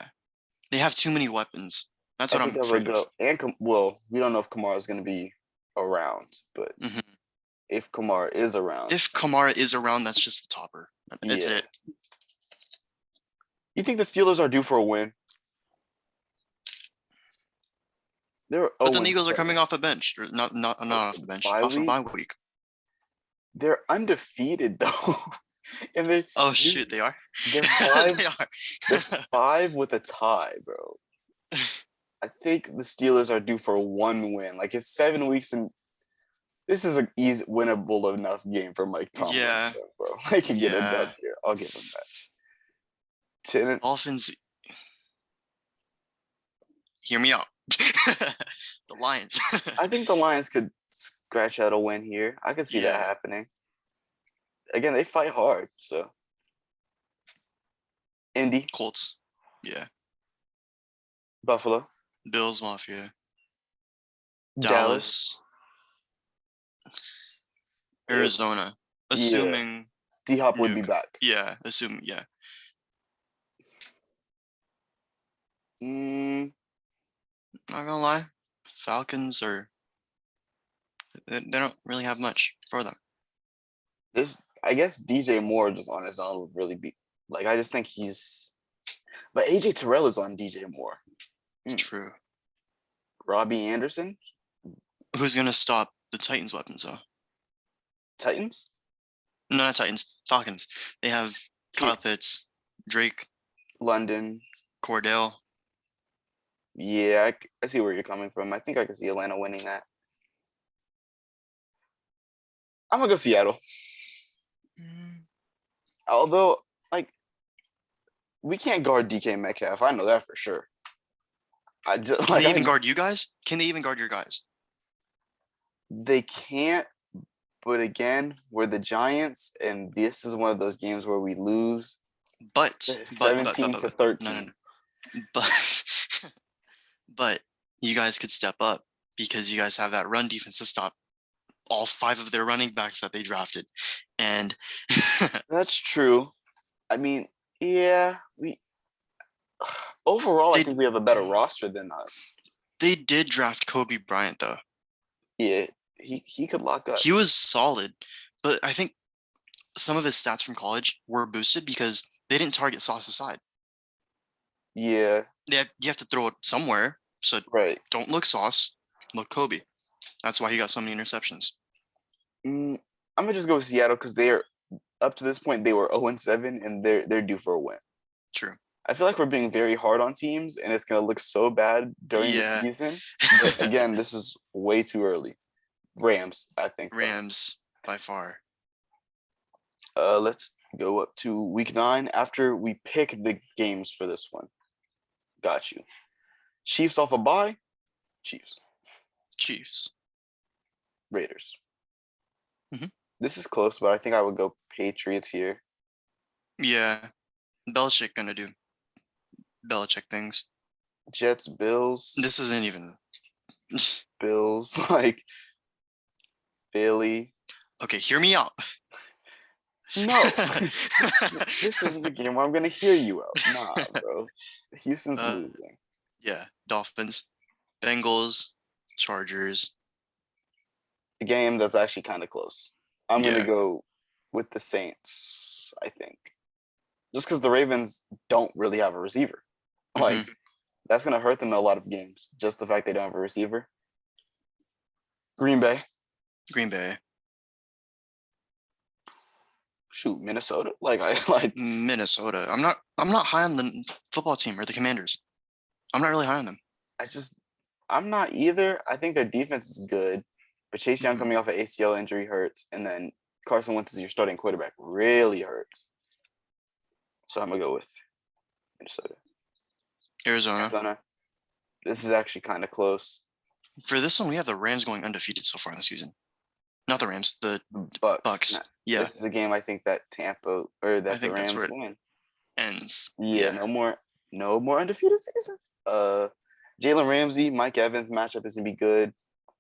They have too many weapons. That's what I'm afraid of. And, well, we don't know if Kamara is going to be around, but if Kamara is around. If Kamara is around, that's just the topper. That's it. You think the Steelers are due for a win? But the Eagles are coming off a bench, or not off the bench, off a bye week. They're undefeated though, and they. Oh shit, they are. They're 5. They're 5 with a tie, bro. I think the Steelers are due for 1 win. Like it's 7 weeks, and this is an easy, winnable enough game for Mike Tomlin. Yeah, bro. I can get a dub here. I'll give him that. Dolphins. Hear me out. The Lions. I think the Lions could scratch out a win here. I could see that happening. Again, they fight hard, so. Indy. Colts. Yeah. Buffalo. Bills Mafia. Dallas. Arizona. Assuming D-Hop would be back. Yeah, assuming, yeah. Not gonna lie. Falcons are they don't really have much for them. I guess DJ Moore just on his own would really be like, I just think he's, but AJ Terrell is on DJ Moore. True. Robbie Anderson. Who's gonna stop the Titans' weapons though? Titans? No, not Titans. Falcons. They have Kyle Pitts, Drake, London, Cordell. Yeah, I see where you're coming from. I think I can see Atlanta winning that. I'm gonna go Seattle. Although, like, we can't guard DK Metcalf. I know that for sure. Can they even guard you guys? Can they even guard your guys? They can't. But again, we're the Giants, and this is one of those games where we lose. But 17 to 13. No. But you guys could step up because you guys have that run defense to stop all 5 of their running backs that they drafted. And that's true. I mean, yeah, I think we have a better roster than us. They did draft Kobe Bryant though. Yeah, he could lock up. He was solid, but I think some of his stats from college were boosted because they didn't target Sauce aside. Yeah. You have to throw it somewhere. So don't look Sauce, look Kobe. That's why he got so many interceptions. I'm gonna just go with Seattle because they're up to this point they were 0-7 and they're due for a win. True. I feel like we're being very hard on teams and it's gonna look so bad during the season. But again, this is way too early. Rams, I think. Rams by far. Let's go up to week 9 after we pick the games for this one. Got you. Chiefs off a bye. Chiefs. Raiders. Mhm. This is close, but I think I would go Patriots here. Yeah, Belichick gonna do Belichick things. Jets, Bills. This isn't even. Bills, like Philly. Okay, hear me out. No, this isn't the game where I'm gonna hear you out. Nah, bro. Houston's losing. Yeah, Dolphins, Bengals, Chargers. A game that's actually kind of close. I'm Yeah. gonna go with the Saints, I think. Just because the Ravens don't really have a receiver. Like, that's gonna hurt them in a lot of games. Just the fact they don't have a receiver. Green Bay. Green Bay. Shoot, Minnesota. Like I like Minnesota. I'm not high on the football team or the Commanders. I'm not really high on them. I'm not either. I think their defense is good, but Chase Young coming off an ACL injury hurts, and then Carson Wentz is your starting quarterback really hurts. So I'm gonna go with Minnesota. Arizona. This is actually kind of close. For this one, we have the Rams going undefeated so far in the season. Not the Rams, the Bucks. Yeah. This is a game I think that Tampa or that the Rams win. Ends. Yeah, no more undefeated season. Jalen Ramsey, Mike Evans matchup is gonna be good,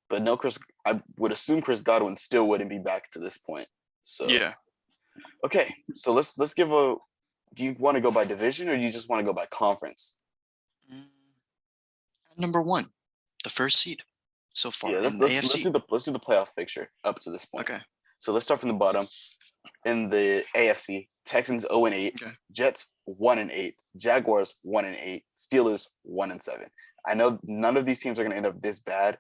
but no Chris. I would assume Chris Godwin still wouldn't be back to this point. So yeah. Okay, so let's give a. Do you want to go by division or do you just want to go by conference? Number 1, the first seed so far. Yeah, let's do the playoff picture up to this point. Okay. So let's start from the bottom. In the AFC, Texans 0-8, Okay. Jets 1-8, Jaguars 1-8, Steelers 1-7. I know none of these teams are going to end up this bad,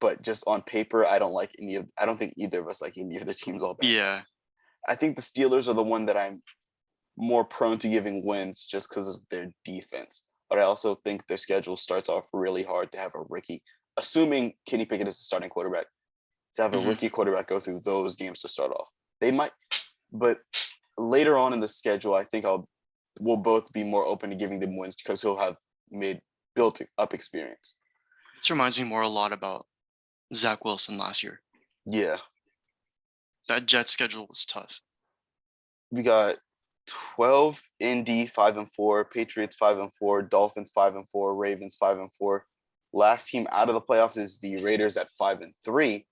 but just on paper, I don't think either of us like any of the teams all bad. Yeah. I think the Steelers are the one that I'm more prone to giving wins just because of their defense. But I also think their schedule starts off really hard to have a rookie, assuming Kenny Pickett is the starting quarterback, to have a rookie quarterback go through those games to start off. They might, but later on in the schedule, I think we'll both be more open to giving them wins because he'll have built up experience. This reminds me a lot about Zach Wilson last year. Yeah. That Jets schedule was tough. We got 12 Indy 5-4, Patriots 5-4, Dolphins 5-4, Ravens 5-4. Last team out of the playoffs is the Raiders at 5-3.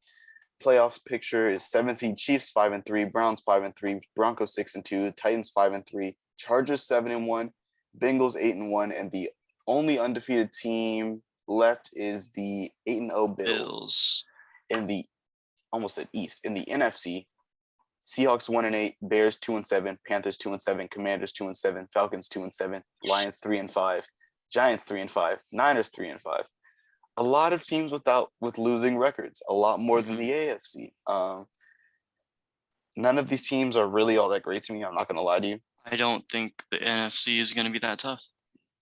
Playoffs picture is 17 Chiefs 5-3, Browns 5-3, Broncos 6-2, Titans 5-3, Chargers 7-1, Bengals 8-1, and the only undefeated team left is the 8-0 Bills. In the almost said East. In the NFC, Seahawks 1-8, Bears 2-7, Panthers 2-7, Commanders 2-7, Falcons 2-7, Lions 3-5, Giants 3-5, Niners 3-5. A lot of teams with losing records, a lot more than the AFC. None of these teams are really all that great to me. I'm not going to lie to you. I don't think the NFC is going to be that tough.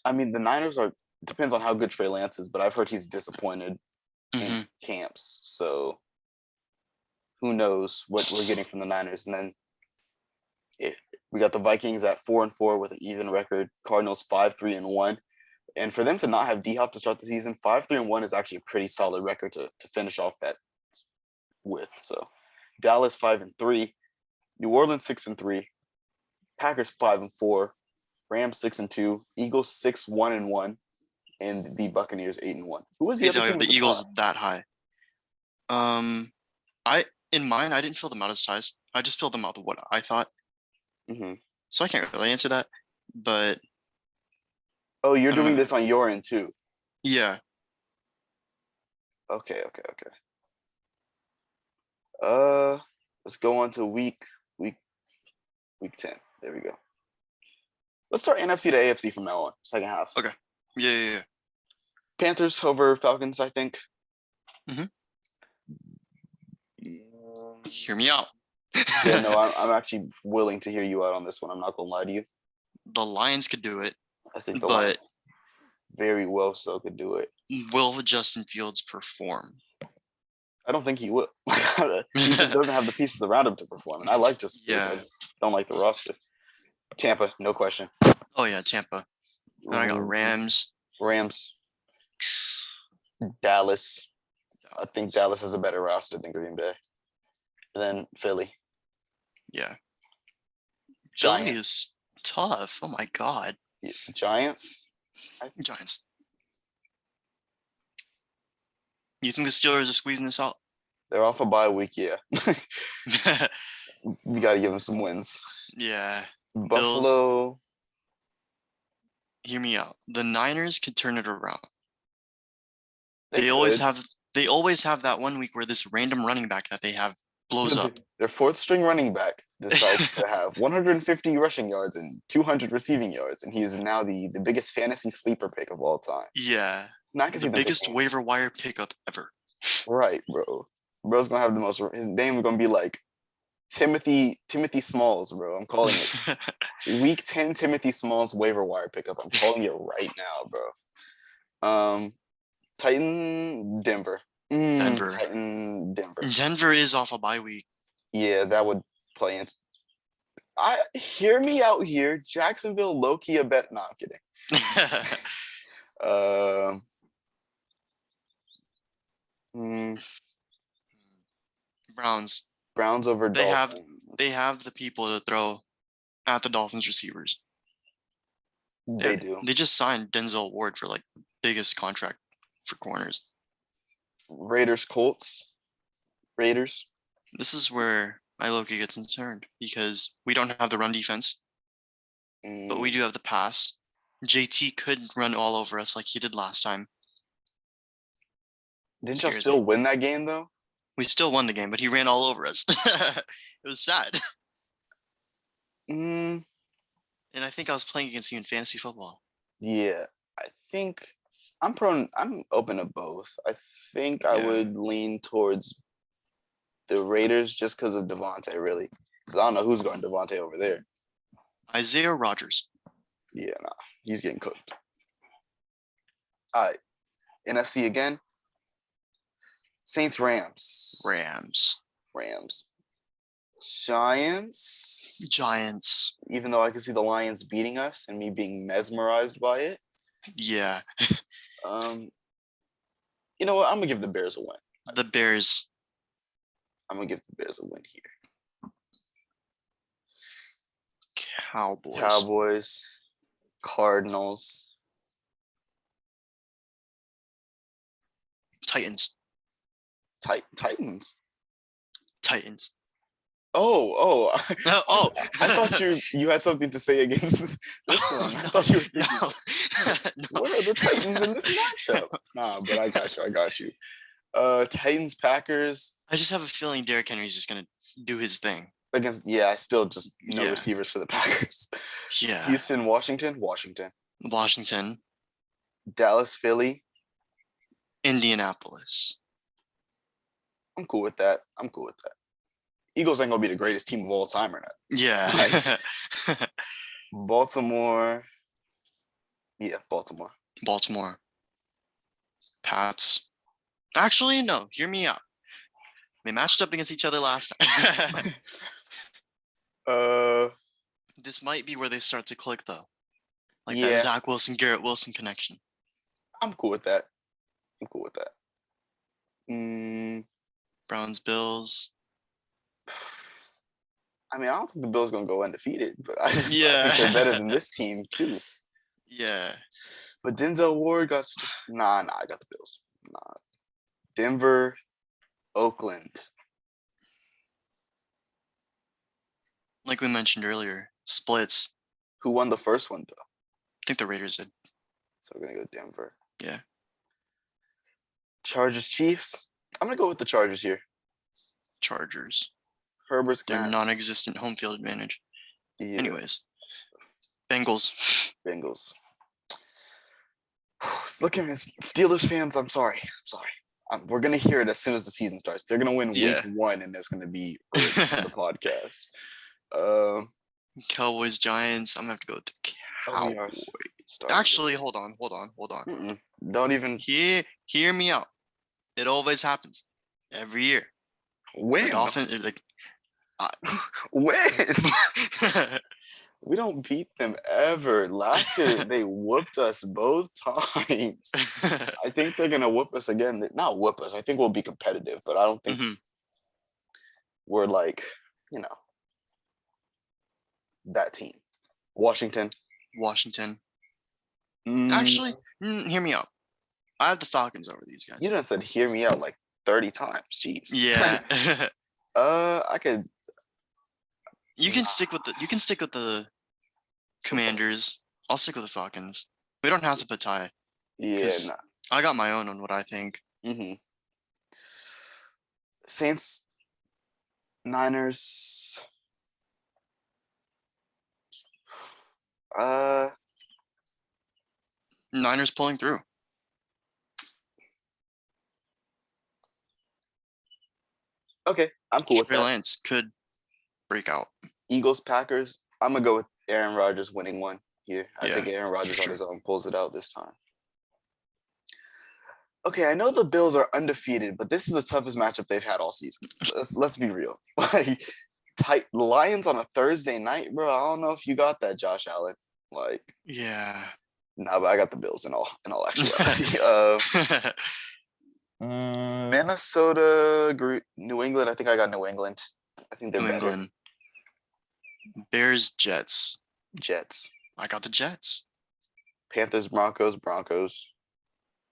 I mean, the Niners depends on how good Trey Lance is, but I've heard he's disappointed in camps. So who knows what we're getting from the Niners. And then we got the Vikings at 4-4 with an even record, Cardinals 5-3-1. And for them to not have D-Hop to start the season, 5-3-1 is actually a pretty solid record to finish off that with. So Dallas 5-3, New Orleans 6-3, Packers 5-4, Rams 6-2, Eagles 6-1-1, and the Buccaneers 8-1. Who was the other team? The Eagles that high. In mine, I didn't fill them out as ties. I just filled them out with what I thought. So I can't really answer that. But oh, you're doing this on your end too. Yeah. Okay. Let's go on to week 10. There we go. Let's start NFC to AFC from now on. Second half. Okay. Yeah. Panthers over Falcons, I think. Hear me out. Yeah, no, I'm actually willing to hear you out on this one. I'm not gonna lie to you. The Lions could do it. I think the Lions very well so could do it. Will Justin Fields perform? I don't think he will. He just doesn't have the pieces around him to perform. And I like Justin Fields. I just don't like the roster. Tampa, no question. Oh yeah, Tampa. Then I got Rams. Dallas. I think Dallas has a better roster than Green Bay. And then Philly. Yeah. Philly Giants. is tough. Oh my God. Giants. Giants. You think the Steelers are squeezing this out? They're off a bye week, yeah. We got to give them some wins. Yeah. Buffalo. Bills. Hear me out. The Niners could turn it around. They always have that one week where this random running back that they have blows up. Their fourth string running back decides to have 150 rushing yards and 200 receiving yards, and he is now the biggest fantasy sleeper pick of all time. Yeah. Not the biggest waiver wire pickup ever. Right, bro. Bro's gonna have the most. His name is gonna be like Timothy Smalls, bro. I'm calling it week 10 Timothy Smalls waiver wire pickup. I'm calling it right now, bro. Titan Denver. Titan Denver. Denver is off a bye week. Yeah, that would play into. Hear me out here. Jacksonville low-key a bet. No, I'm kidding. Browns over Dolphins. They have the people to throw at the Dolphins receivers. They do. They just signed Denzel Ward for like the biggest contract for corners. Raiders Colts. Raiders. This is where my low-key gets concerned because we don't have the run defense, but we do have the pass. JT could run all over us like he did last time. Didn't y'all still win that game though? We still won the game, but he ran all over us. It was sad. And I think I was playing against you in fantasy football. Yeah, I think I'm open to both. I think I would lean towards the Raiders just because of Devontae, really. Because I don't know who's going Devontae over there. Isaiah Rodgers. Yeah, nah, he's getting cooked. All right, NFC again. Saints, Rams. Giants. Even though I can see the Lions beating us and me being mesmerized by it. Yeah. You know what? I'm gonna give the Bears a win. The Bears. I'm gonna give the Bears a win here. Cowboys. Cardinals. Titans. Titans. Oh. I thought you had something to say against this one. I thought you were what are the Titans in this matchup? Nah, but I got you. Titans, Packers. I just have a feeling Derrick Henry's just gonna do his thing. I still just no receivers for the Packers. Yeah. Houston, Washington. Dallas, Philly. Indianapolis. I'm cool with that. Eagles ain't gonna be the greatest team of all time or not. Yeah. Baltimore. Yeah, Baltimore. Pats. Actually, no. Hear me out. They matched up against each other last time. This might be where they start to click, though. Like that Zach Wilson, Garrett Wilson connection. I'm cool with that. Browns, Bills. I mean, I don't think the Bills gonna go undefeated, but I think they're better than this team too. Yeah. But Denzel Ward got I got the Bills. Denver, Oakland. Like we mentioned earlier, splits. Who won the first one though? I think the Raiders did. So we're gonna go Denver. Yeah. Chargers, Chiefs. I'm gonna go with the Chargers here. Chargers. Herbert's their non-existent home field advantage. Yeah. Anyways, Bengals. Look at Steelers fans. I'm sorry. We're gonna hear it as soon as the season starts. They're gonna win week 1, and it's gonna be on the podcast. Cowboys, Giants. I'm gonna have to go with the Cowboys. Actually, hold on. Don't even hear me out. It always happens every year. When? Like often, like when? We don't beat them ever. Last year they whooped us both times. I think they're gonna whoop us again. Not whoop us. I think we'll be competitive, but I don't think we're like, you know, that team. Washington. Actually, hear me out. I have the Falcons over these guys. You done said hear me out like 30 times. Jeez. Yeah. I could. You can stick with the Commanders. I'll stick with the Falcons. We don't have to put tie. Yeah. Nah. I got my own on what I think. Saints, Niners. Niners pulling through. Okay, I'm cool with Trey that. Lance could break out. Eagles, Packers. I'm gonna go with Aaron Rodgers winning one here. I Yeah, think Aaron Rodgers on his own pulls it out this time. Okay, I know the Bills are undefeated, but this is the toughest matchup they've had all season. Let's be real. Like, Lions on a Thursday night, bro. I don't know if you got that, Josh Allen. Like, yeah. Nah, but I got the Bills in all actuality. Minnesota, New England. I think I got New England. I think they're New better. England. Bears, Jets. Jets. I got the Jets. Panthers, Broncos.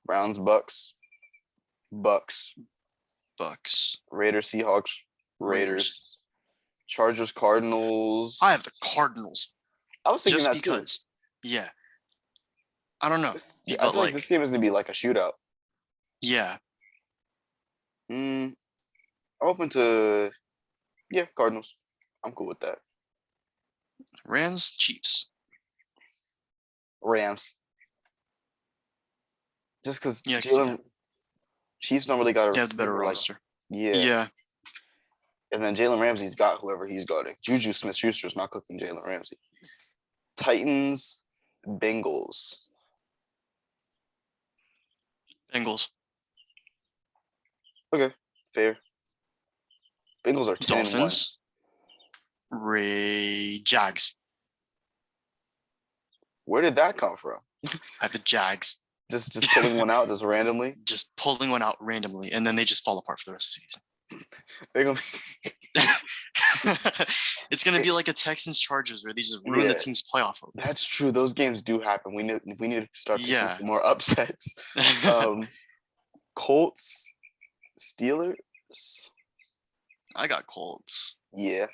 Browns, Bucks. Raiders, Seahawks. Raiders. Chargers, Cardinals. I have the Cardinals. I was thinking just that because. Too. Yeah. I don't know. I feel like this game is gonna be like a shootout. Yeah. I'm open to Cardinals. I'm cool with that. Rams, Chiefs. Rams. Just because Chiefs don't really got a have the better roster. Yeah. And then Jalen Ramsey's got whoever he's guarding. Juju Smith-Schuster's not cooking Jalen Ramsey. Titans, Bengals. Okay, fair. Bengals are 10-1. Dolphins. Jags. Where did that come from? I have the Jags. Just pulling one out just randomly? Just pulling one out randomly, and then they just fall apart for the rest of the season. They're gonna It's gonna be like a Texans Chargers where they just ruin the team's playoff hope. That's true. Those games do happen. We need to start picking some more upsets. Colts, Steelers. I got Colts. Yeah.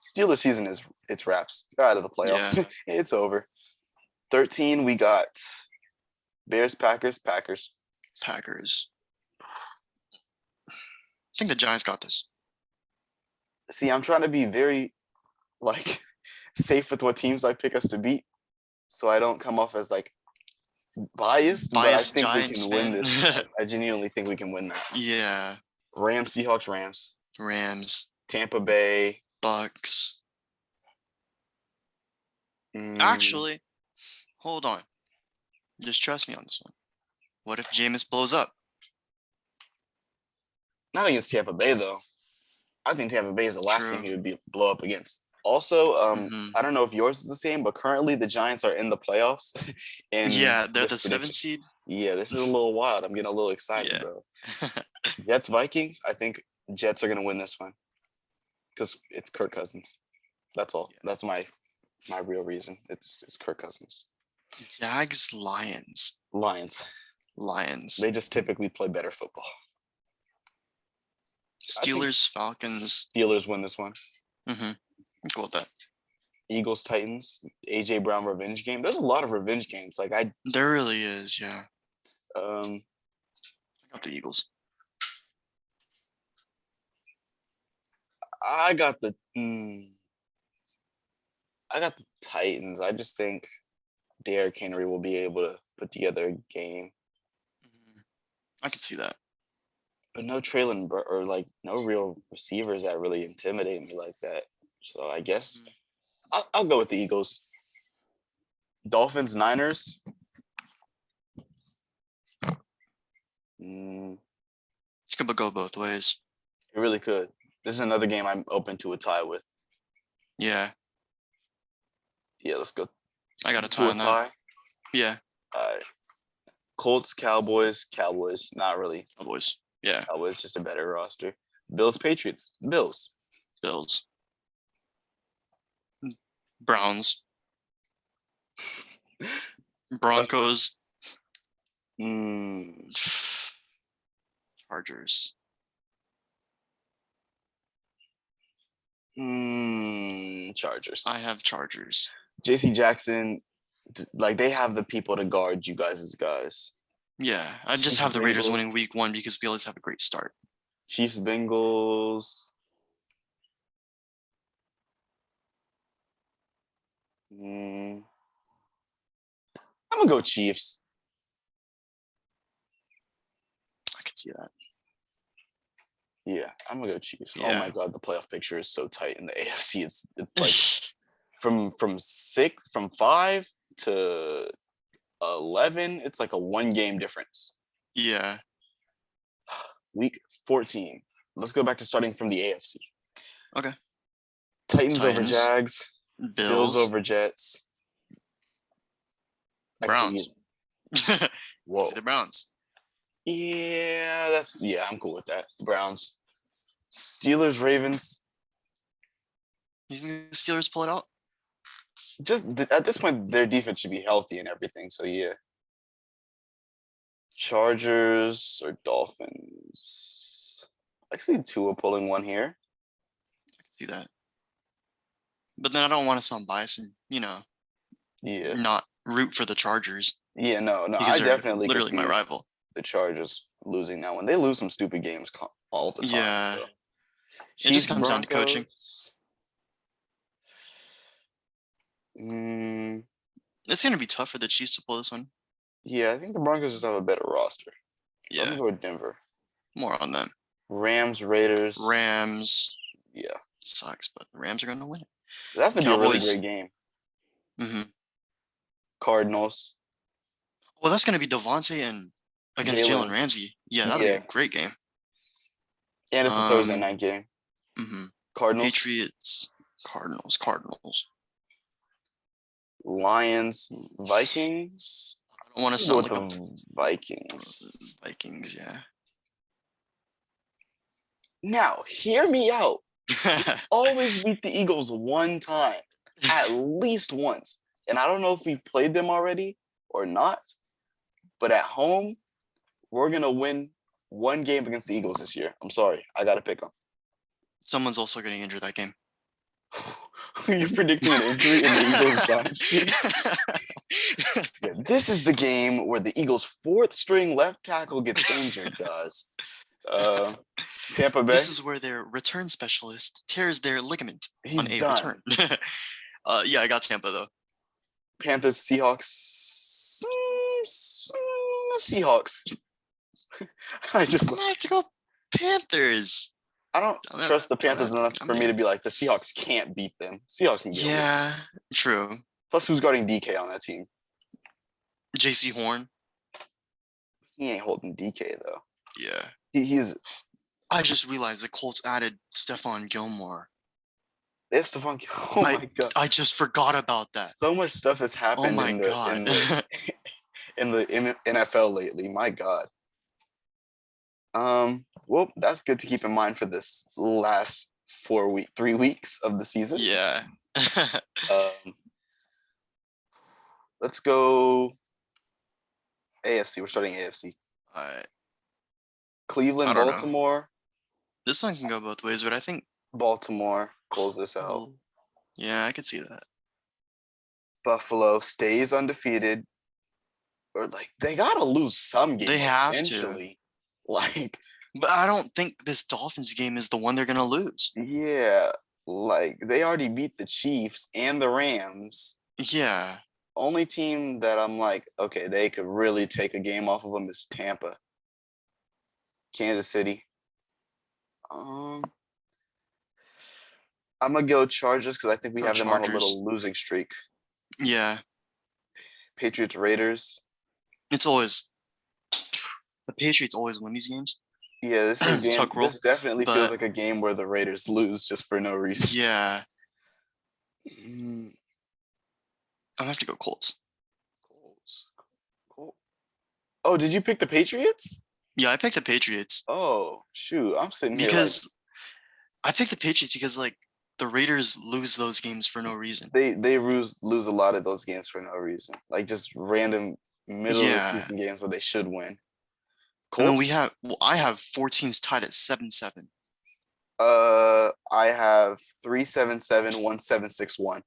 Steelers season it's wraps. They're out of the playoffs. Yeah. It's over. 13, we got Bears, Packers. I think the Giants got this. See, I'm trying to be very safe with what teams I pick us to beat, so I don't come off as biased. But I think Giants we can win this. I genuinely think we can win that. Yeah. Rams, Seahawks, Rams. Tampa Bay, Bucks. Actually, hold on. Just trust me on this one. What if Jameis blows up? Not against Tampa Bay, though. I think Tampa Bay is the last thing he would blow up against. Also, I don't know if yours is the same, but currently the Giants are in the playoffs. And yeah, they're the 7th seed. Yeah, this is a little wild. I'm getting a little excited, bro. Jets, Vikings. I think Jets are going to win this one because it's Kirk Cousins. That's all. Yeah. That's my real reason. It's Kirk Cousins. Jags, Lions. They just typically play better football. Steelers, Falcons. Steelers win this one. I'm cool with that. Eagles, Titans. AJ Brown revenge game. There's a lot of revenge games. There really is, yeah. I got the Eagles. I got the Titans. I just think Derrick Henry will be able to put together a game. I can see that. But no Traylon or no real receivers that really intimidate me like that. So I guess I'll go with the Eagles. Dolphins, Niners. It's gonna go both ways. It really could. This is another game I'm open to a tie with. Yeah. Yeah, let's go. I got a To tie a on that. tie. Yeah, All right. Colts, Cowboys, not really. Cowboys. Yeah, Cowboys, just a better roster. Bills, Patriots, Bills. Bills. Browns. Broncos. Mm, Chargers. Chargers. I have Chargers. JC Jackson, like they have the people to guard you guys as guys. Yeah, I just Chiefs, have the Raiders Bengals. winning week 1 because we always have a great start. Chiefs, Bengals. I'm gonna go Chiefs. I can see that. Yeah, I'm gonna go Chiefs. Oh Yeah. my god, the playoff picture is so tight in the AFC. It's like from 5 to 11. It's like a 1 game difference. Yeah. Week 14. Let's go back to starting from the AFC. Okay. Titans over Titans. Jags. Bills over Jets. Browns. Whoa. See the Browns. Yeah, I'm cool with that. Browns. Steelers, Ravens. You think the Steelers pull it out? Just at this point, their defense should be healthy and everything. So yeah. Chargers or Dolphins. I can see Tua pulling one here. I can see that. But then I don't want to sound biased and, Yeah. not root for the Chargers. Yeah, no. Because I they're definitely literally my rival. The Chargers losing that one. They lose some stupid games all the time. Yeah. So. It just comes down to coaching. It's going to be tough for the Chiefs to pull this one. Yeah, I think the Broncos just have a better roster. Yeah. I'm going to go with Denver. More on them. Rams, Raiders. Rams. Yeah. Sucks, but the Rams are going to win it. That's going to be a really great game. Mm-hmm. Cardinals. Well, that's going to be Devontae and against Jalen Ramsey. Yeah, that'll be a great game. And it's a Thursday night game. Mm-hmm. Cardinals. Patriots. Cardinals. Lions. Vikings. I don't want to sound like the Vikings. Vikings, yeah. Now, hear me out. Always beat the Eagles one time. At least once. And I don't know if we played them already or not. But at home, we're going to win one game against the Eagles this year. I'm sorry. I got to pick them. Someone's also getting injured that game. You're predicting an injury in the Eagles dynasty? Yeah, this is the game where the Eagles' fourth string left tackle gets injured, guys. Tampa Bay. This is where their return specialist tears their ligament on a return. Yeah, I got Tampa though. Panthers, Seahawks. Seahawks. I'm gonna have to go Panthers. I don't trust the Panthers enough for me to be like the Seahawks can't beat them. Seahawks can get them. Yeah, true. Plus, who's guarding DK on that team? JC Horn. He ain't holding DK though. Yeah. He's. I just realized the Colts added Stephon Gilmore. They have Stephon. Oh my god! I just forgot about that. So much stuff has happened. Oh my god! In the NFL lately, my god. Well, that's good to keep in mind for this last 3 weeks of the season. Yeah. Let's go AFC. We're starting AFC. All right. Cleveland, Baltimore. This one can go both ways, but I think Baltimore close this out. Yeah, I could see that. Buffalo stays undefeated. Or they gotta lose some games. They have to. But I don't think this Dolphins game is the one they're gonna lose. Yeah, they already beat the Chiefs and the Rams. Yeah. Only team that I'm like, okay, they could really take a game off of them is Tampa. Kansas City. I'm gonna go Chargers because I think we have them on a little losing streak. Yeah. Patriots, Raiders. It's always the Patriots always win these games. Yeah, this game. This definitely feels like a game where the Raiders lose just for no reason. Yeah. gonna have to go Colts. Colts. Cool. Oh, did you pick the Patriots? Yeah, I picked the Patriots. Oh, shoot. I'm sitting here because I picked the Patriots because like the Raiders lose those games for no reason. They lose a lot of those games for no reason. Like just random middle of the season games where they should win. Colts? And then I have 4 teams tied at 7-7. I have 3-7-7, 1-7-6-1.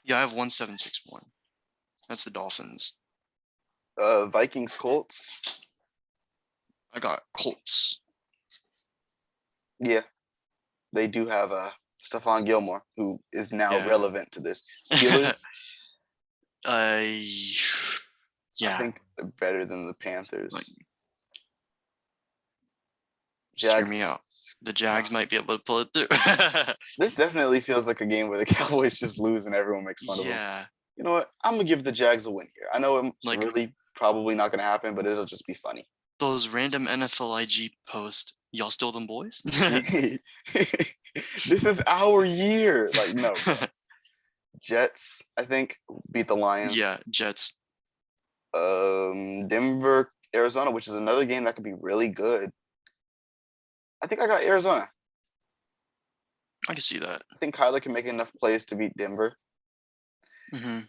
Yeah, I have 1-7-6-1. That's the Dolphins. Vikings, Colts. I got Colts. Yeah, they do have Stephon Gilmore, who is now relevant to this. Steelers. Yeah. I think they're better than the Panthers. Like, Jags. Hear me out. The Jags might be able to pull it through. This definitely feels like a game where the Cowboys just lose and everyone makes fun of them. Yeah. You know what? I'm gonna give the Jags a win here. I know it's really probably not gonna happen, but it'll just be funny. Those random NFL IG posts, y'all still them boys? This is our year. Like, no. Jets, I think, beat the Lions. Yeah, Jets. Denver, Arizona, which is another game that could be really good. I think I got Arizona. I can see that. I think Kyler can make enough plays to beat Denver. Mm-hmm.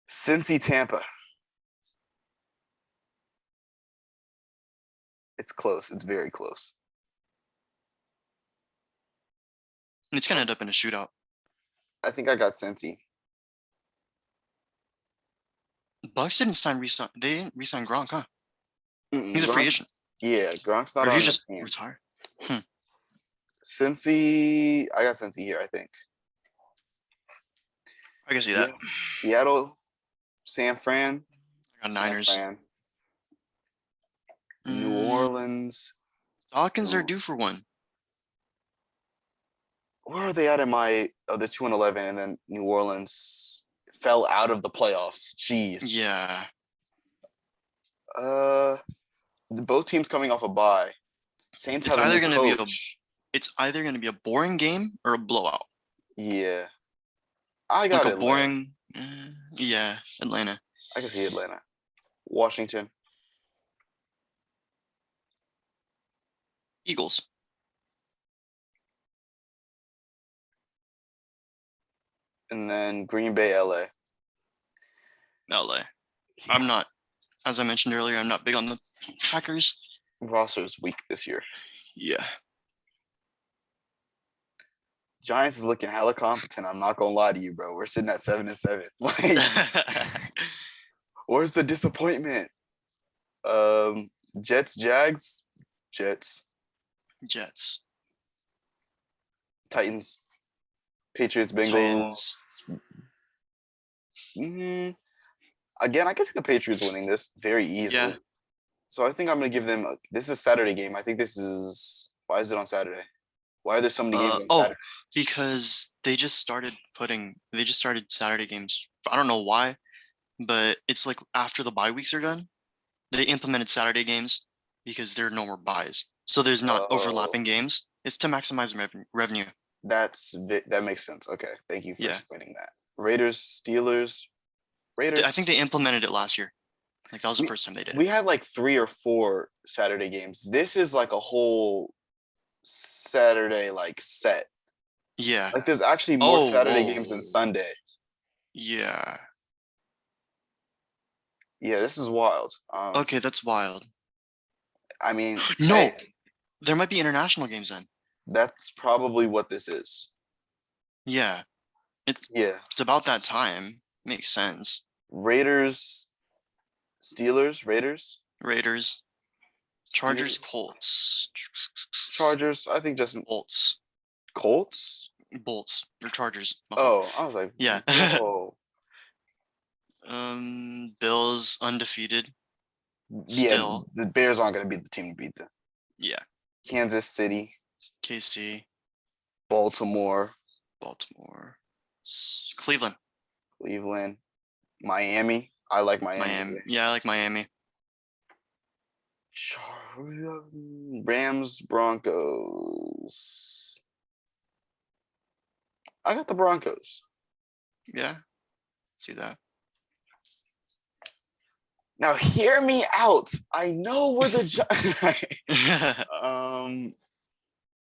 Cincy, Tampa. It's close. It's very close. It's gonna end up in a shootout. I think I got Cincy. Bucks didn't resign. They didn't resign Gronk, huh? He's a free agent. Yeah, Gronk's not. Or on he's just retired. Cincy, I got Cincy here. I think. I can see that. Seattle, San Fran. I got Niners. New Orleans. Falcons are due for one. Where are they at in my the 2-11, and then New Orleans fell out of the playoffs. Jeez. Yeah. Both teams coming off a bye. Saints it's have either going to be it's either going to be a boring game or a blowout. Yeah. I got like a boring. Yeah, Atlanta. I can see Atlanta. Washington. Eagles. And then Green Bay, LA. LA. I'm not, as I mentioned earlier, I'm not big on the Packers. Roster is weak this year. Yeah. Giants is looking hella competent. I'm not gonna lie to you, bro. We're sitting at 7-7. Like, where's the disappointment? Jets, Jags, Jets. Titans, Patriots, Bengals. Again, I can see the Patriots winning this very easily. Yeah. So I think I'm gonna give them. This is a Saturday game. I think this is. Why is it on Saturday? Why are there so many games on Saturday? Because they just started Saturday games. I don't know why, but it's like after the bye weeks are done, they implemented Saturday games because there are no more buys. So there's not overlapping games. It's to maximize revenue. That makes sense. Okay, thank you for explaining that. Raiders, Steelers. Raiders. I think they implemented it last year. Like that was the first time they did it. We had like 3 or 4 Saturday games. This is like a whole Saturday like set. Yeah. Like there's actually more Saturday games than Sunday. Yeah. Yeah, this is wild. Okay, that's wild. I mean, no, there might be international games then. That's probably what this is. Yeah. It's about that time. Makes sense. Raiders, Steelers, Raiders. Chargers, Colts. Chargers, I think Justin. Bolts. Colts? Bolts or Chargers. Oh, I was like, yeah. Oh. Bills undefeated. Still. Yeah, the Bears aren't going to be the team to beat them. Yeah. Kansas City. KC. Baltimore. Cleveland. Miami. I like Miami. Yeah, I like Miami. Rams, Broncos. I got the Broncos. Yeah. See that. Now hear me out. I know we're the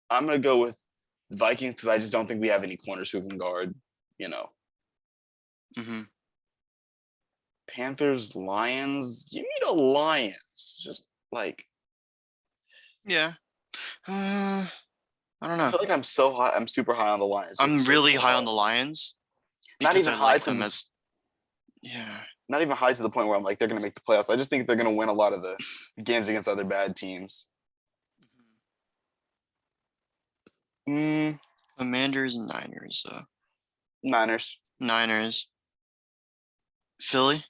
I'm gonna go with Vikings because I just don't think we have any corners who can guard, hmm Panthers, Lions. Give me the Lions. Just like Yeah. I don't I know. feel like I'm super high on the Lions. I'm really high on the Lions Not because even I high like to them as. Yeah. not even high to the point where I'm like they're gonna make the playoffs. I just think they're gonna win a lot of the games against other bad teams. Commanders and Niners. Niners. Niners. Philly.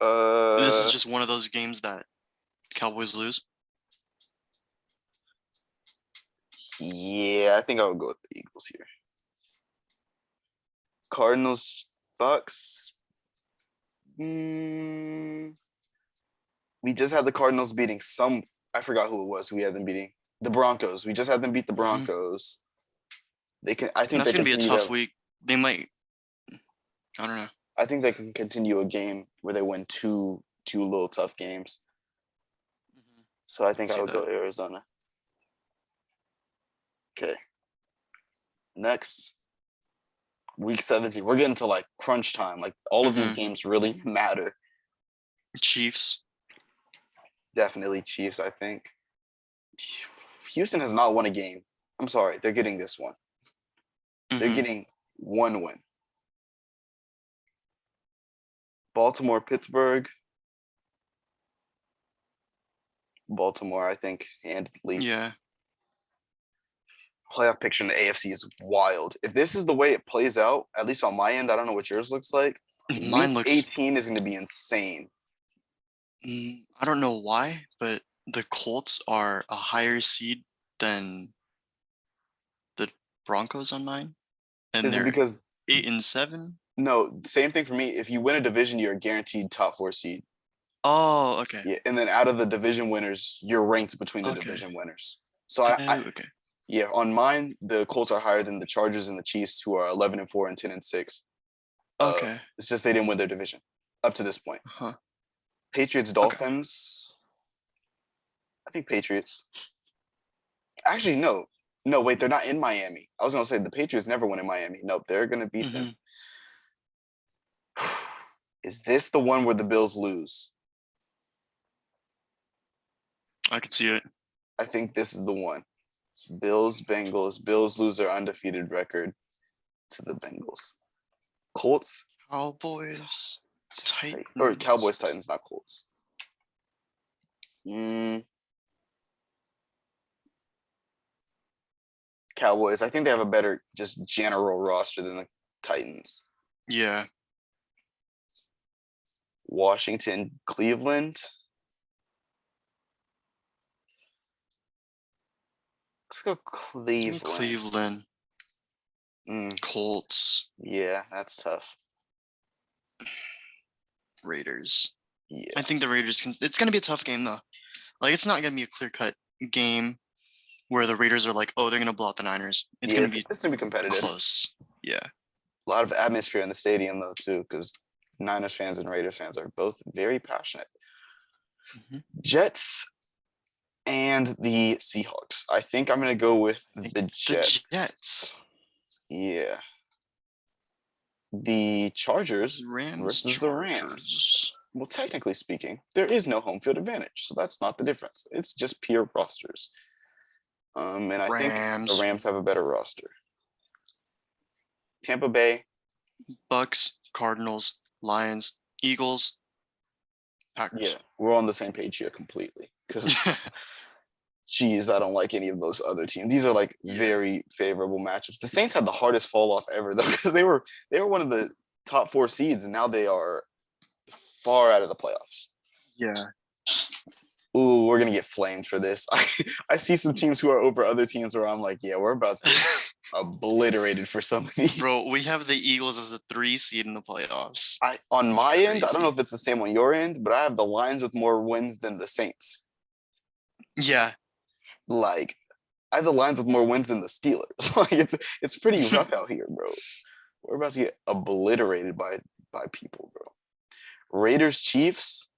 This is just one of those games that Cowboys lose. Yeah, I think I would go with the Eagles here. Cardinals, Bucks. We just had the Cardinals beating I forgot who it was. We had them beating the Broncos. We just had them beat the Broncos. They can. I think that's going to be a tough week. They might. I don't know. I think they can continue a game where they win two little tough games. So I think I would go Arizona. Okay. Next, week 17. We're getting to like crunch time. Like all of these games really matter. Chiefs. Definitely Chiefs, I think. Houston has not won a game. I'm sorry. They're getting this one. They're getting one win. Baltimore, Pittsburgh. Baltimore, I think, handedly. Yeah. Playoff picture in the AFC is wild. If this is the way it plays out, at least on my end, I don't know what yours looks like. Mine week looks 18 is going to be insane. I don't know why, but the Colts are a higher seed than the Broncos on mine, and they're because 8-7. No, same thing for me. If you win a division, you're a guaranteed top 4 seed. Oh, okay. Yeah, and then out of the division winners, you're ranked between the division winners. So okay. Yeah, on mine, the Colts are higher than the Chargers and the Chiefs, who are 11-4 and 10-6. Okay. It's just they didn't win their division up to this point. Patriots, Dolphins. Okay. I think Patriots. Actually, no. No, wait, they're not in Miami. I was gonna say the Patriots never win in Miami. Nope, they're gonna beat them. Is this the one where the Bills lose? I can see it. I think this is the one. Bills, Bengals. Bills lose their undefeated record to the Bengals. Colts. Cowboys. Titans. Or Cowboys, Titans, not Colts. Cowboys. I think they have a better just general roster than the Titans. Yeah. Washington, Cleveland. Let's go Cleveland. Colts. Yeah, that's tough. Raiders. Yeah. I think the Raiders can. It's going to be a tough game, though. Like, it's not going to be a clear-cut game where the Raiders are like, oh, they're going to blow out the Niners. It's going to be competitive. Close. Yeah. A lot of atmosphere in the stadium, though, too, because Niners fans and Raiders fans are both very passionate. Jets and the Seahawks. I think I'm going to go with the Jets. Yeah. The Chargers versus the Rams. Well, technically speaking, there is no home field advantage, so that's not the difference. It's just pure rosters. And I think the Rams have a better roster. Tampa Bay. Bucks, Cardinals, Lions, Eagles, Packers. Yeah, we're on the same page here completely. Because, geez, I don't like any of those other teams. These are like very favorable matchups. The Saints had the hardest fall off ever, though, because they were one of the top 4 seeds, and now they are far out of the playoffs. Yeah. Ooh, we're gonna get flamed for this. I see some teams who are over other teams where I'm like, yeah, we're about to get obliterated for some of these. Bro, we have the Eagles as a 3 seed in the playoffs. On my end, I don't know if it's the same on your end, but I have the Lions with more wins than the Saints. Yeah. Like, I have the Lions with more wins than the Steelers. Like, it's pretty rough out here, bro. We're about to get obliterated by by people, bro. Raiders Chiefs.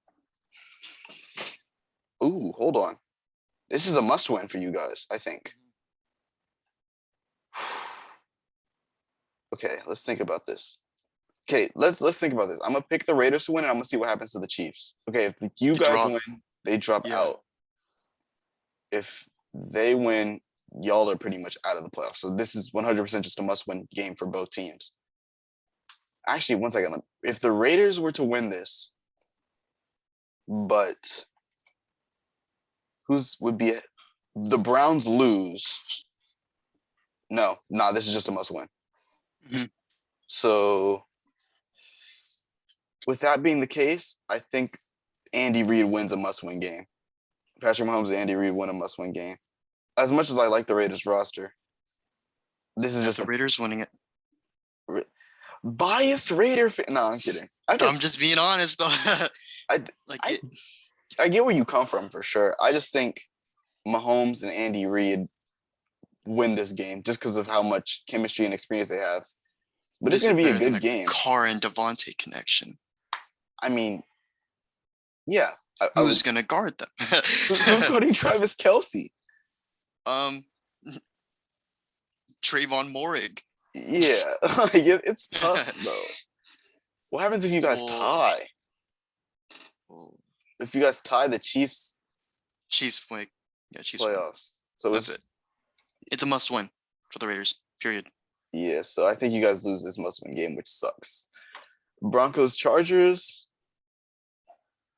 Ooh, hold on. This is a must win for you guys, I think. Okay, let's think about this. Okay, let's think about this. I'm gonna pick the Raiders to win, and I'm gonna see what happens to the Chiefs. Okay, if you They guys drop. win, they drop Yeah. out. If they win, y'all are pretty much out of the playoffs. So this is 100% just a must-win game for both teams. Actually, one second. If the Raiders were to win this, but would be it? The Browns lose. No, this is just a must-win. Mhm. So with that being the case, I think Andy Reid wins a must-win game. Patrick Mahomes and Andy Reid win a must-win game. As much as I like the Raiders roster, this is just the Raiders winning it. Biased Raider fan. No, I'm kidding. I'm just being honest though. I get where you come from for sure. I just think Mahomes and Andy Reid win this game just because of how much chemistry and experience they have. But it's going to be a good game. Carr and Devontae connection. I mean, yeah. Who's going to guard them? Who's guarding Travis Kelce? Trayvon Moehrig. Yeah, it's tough though. What happens if you guys tie? If you guys tie, the Chiefs win. Yeah, Chiefs playoffs. Win. So that's it. It's a must-win for the Raiders. Period. Yeah, so I think you guys lose this must-win game, which sucks. Broncos Chargers.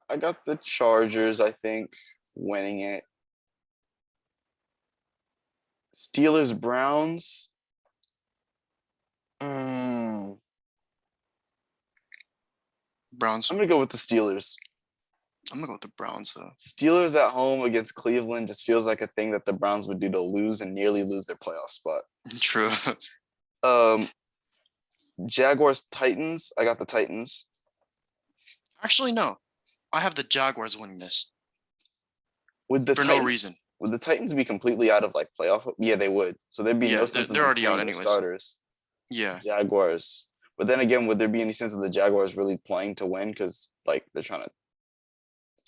I got the Chargers, I think, winning it. Steelers Browns. Browns. I'm gonna go with the Steelers. I'm gonna go with the Browns though. Steelers at home against Cleveland just feels like a thing that the Browns would do to lose and nearly lose their playoff spot. True. Jaguars Titans. I got the Titans. Actually, no. I have the Jaguars winning this. For no reason. Would the Titans be completely out of like playoff? Yeah, they would. So there'd be no sense. They're already out anyways. Starters. Yeah. Jaguars. But then again, would there be any sense of the Jaguars really playing to win? Because like they're trying to.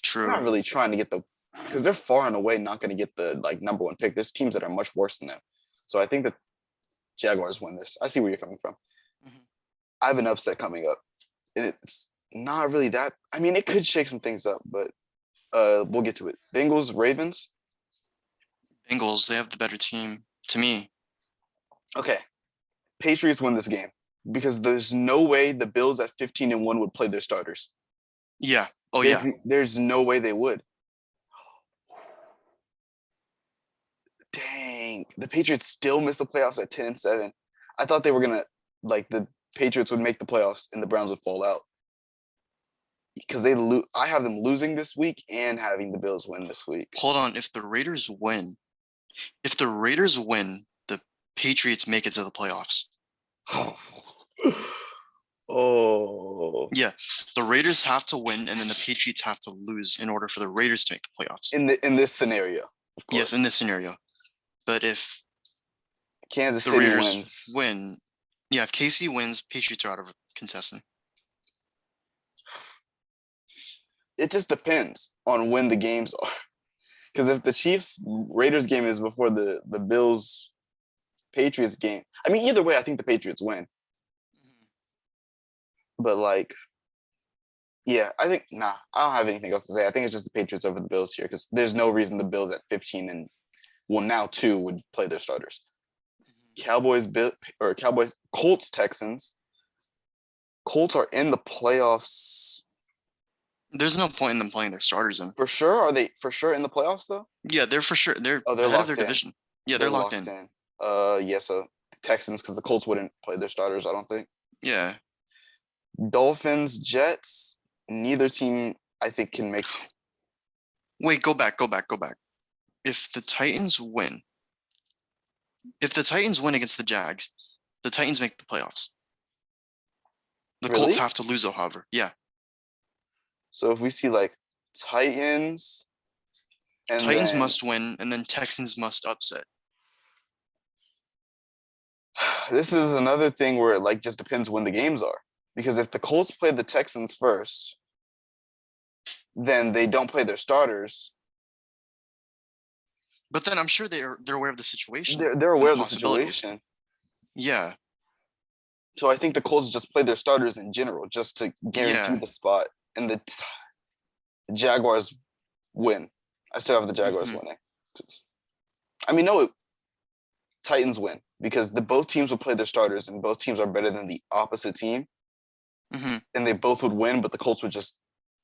True. They're not really trying to get because they're far and away not going to get the like number one pick. There's teams that are much worse than them. So I think that Jaguars win this. I see where you're coming from. Mm-hmm. I have an upset coming up. It's not really that. I mean, it could shake some things up, but we'll get to it. Bengals, Ravens. Bengals, they have the better team to me. Okay. Patriots win this game because there's no way the Bills at 15-1 would play their starters. Yeah. Oh, yeah. There's no way they would. Dang. The Patriots still miss the playoffs at 10-7. I thought they were going to, like, the Patriots would make the playoffs and the Browns would fall out. Because I have them losing this week and having the Bills win this week. Hold on. If the Raiders win, the Patriots make it to the playoffs. Oh. Yeah. The Raiders have to win and then the Patriots have to lose in order for the Raiders to make the playoffs. In this scenario. Of course. Yes, in this scenario. But if Kansas City Raiders win, yeah, if KC wins, Patriots are out of contesting. It just depends on when the games are. Because if the Chiefs-Raiders game is before the Bills-Patriots game, I mean, either way, I think the Patriots win. But, like, yeah, I think, I don't have anything else to say. I think it's just the Patriots over the Bills here because there's no reason the Bills at 15 now 2 would play their starters. Colts, Texans. Colts are in the playoffs. There's no point in them playing their starters in. For sure? Are they for sure in the playoffs though? Yeah, they're for sure. They're ahead of their division. Yeah, they're locked in. Yeah, so Texans, because the Colts wouldn't play their starters, I don't think. Yeah. Dolphins, Jets, neither team I think can make. Wait, go back. If the Titans win against the Jags, the Titans make the playoffs. The Colts have to lose, however. Yeah. So if we see like Titans must win, and then Texans must upset. This is another thing where it like just depends when the games are. Because if the Colts play the Texans first, then they don't play their starters. But then I'm sure they're aware of the situation. They're aware of the situation. Yeah. So I think the Colts just play their starters in general just to guarantee the spot, and the Jaguars win. I still have the Jaguars winning. I mean, no, Titans win because both teams will play their starters, and both teams are better than the opposite team, and they both would win, but the Colts would just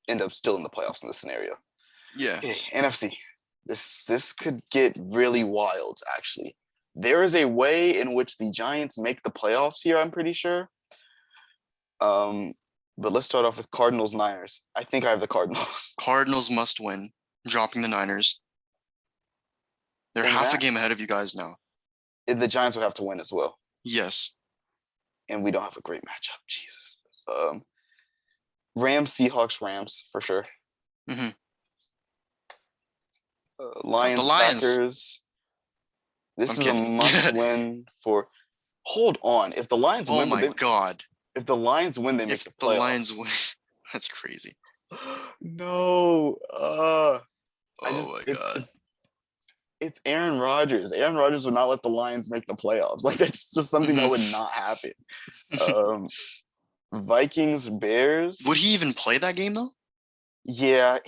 end up still in the playoffs in this scenario. Yeah. Okay, NFC. This could get really wild, actually. There is a way in which the Giants make the playoffs here, I'm pretty sure. But let's start off with Cardinals Niners. I think I have the Cardinals. Cardinals must win, dropping the Niners. They're half a game ahead of you guys now. The Giants would have to win as well. Yes. And we don't have a great matchup. Jesus. Rams, Seahawks, Rams for sure. Lions, Packers. This is a must win for. Hold on. If the Lions win, if the Lions win, they make the playoffs. The Lions win, that's crazy. No. Oh my God. It's Aaron Rodgers. Aaron Rodgers would not let the Lions make the playoffs. Like that's just something that would not happen. Vikings, Bears. Would he even play that game though? Yeah,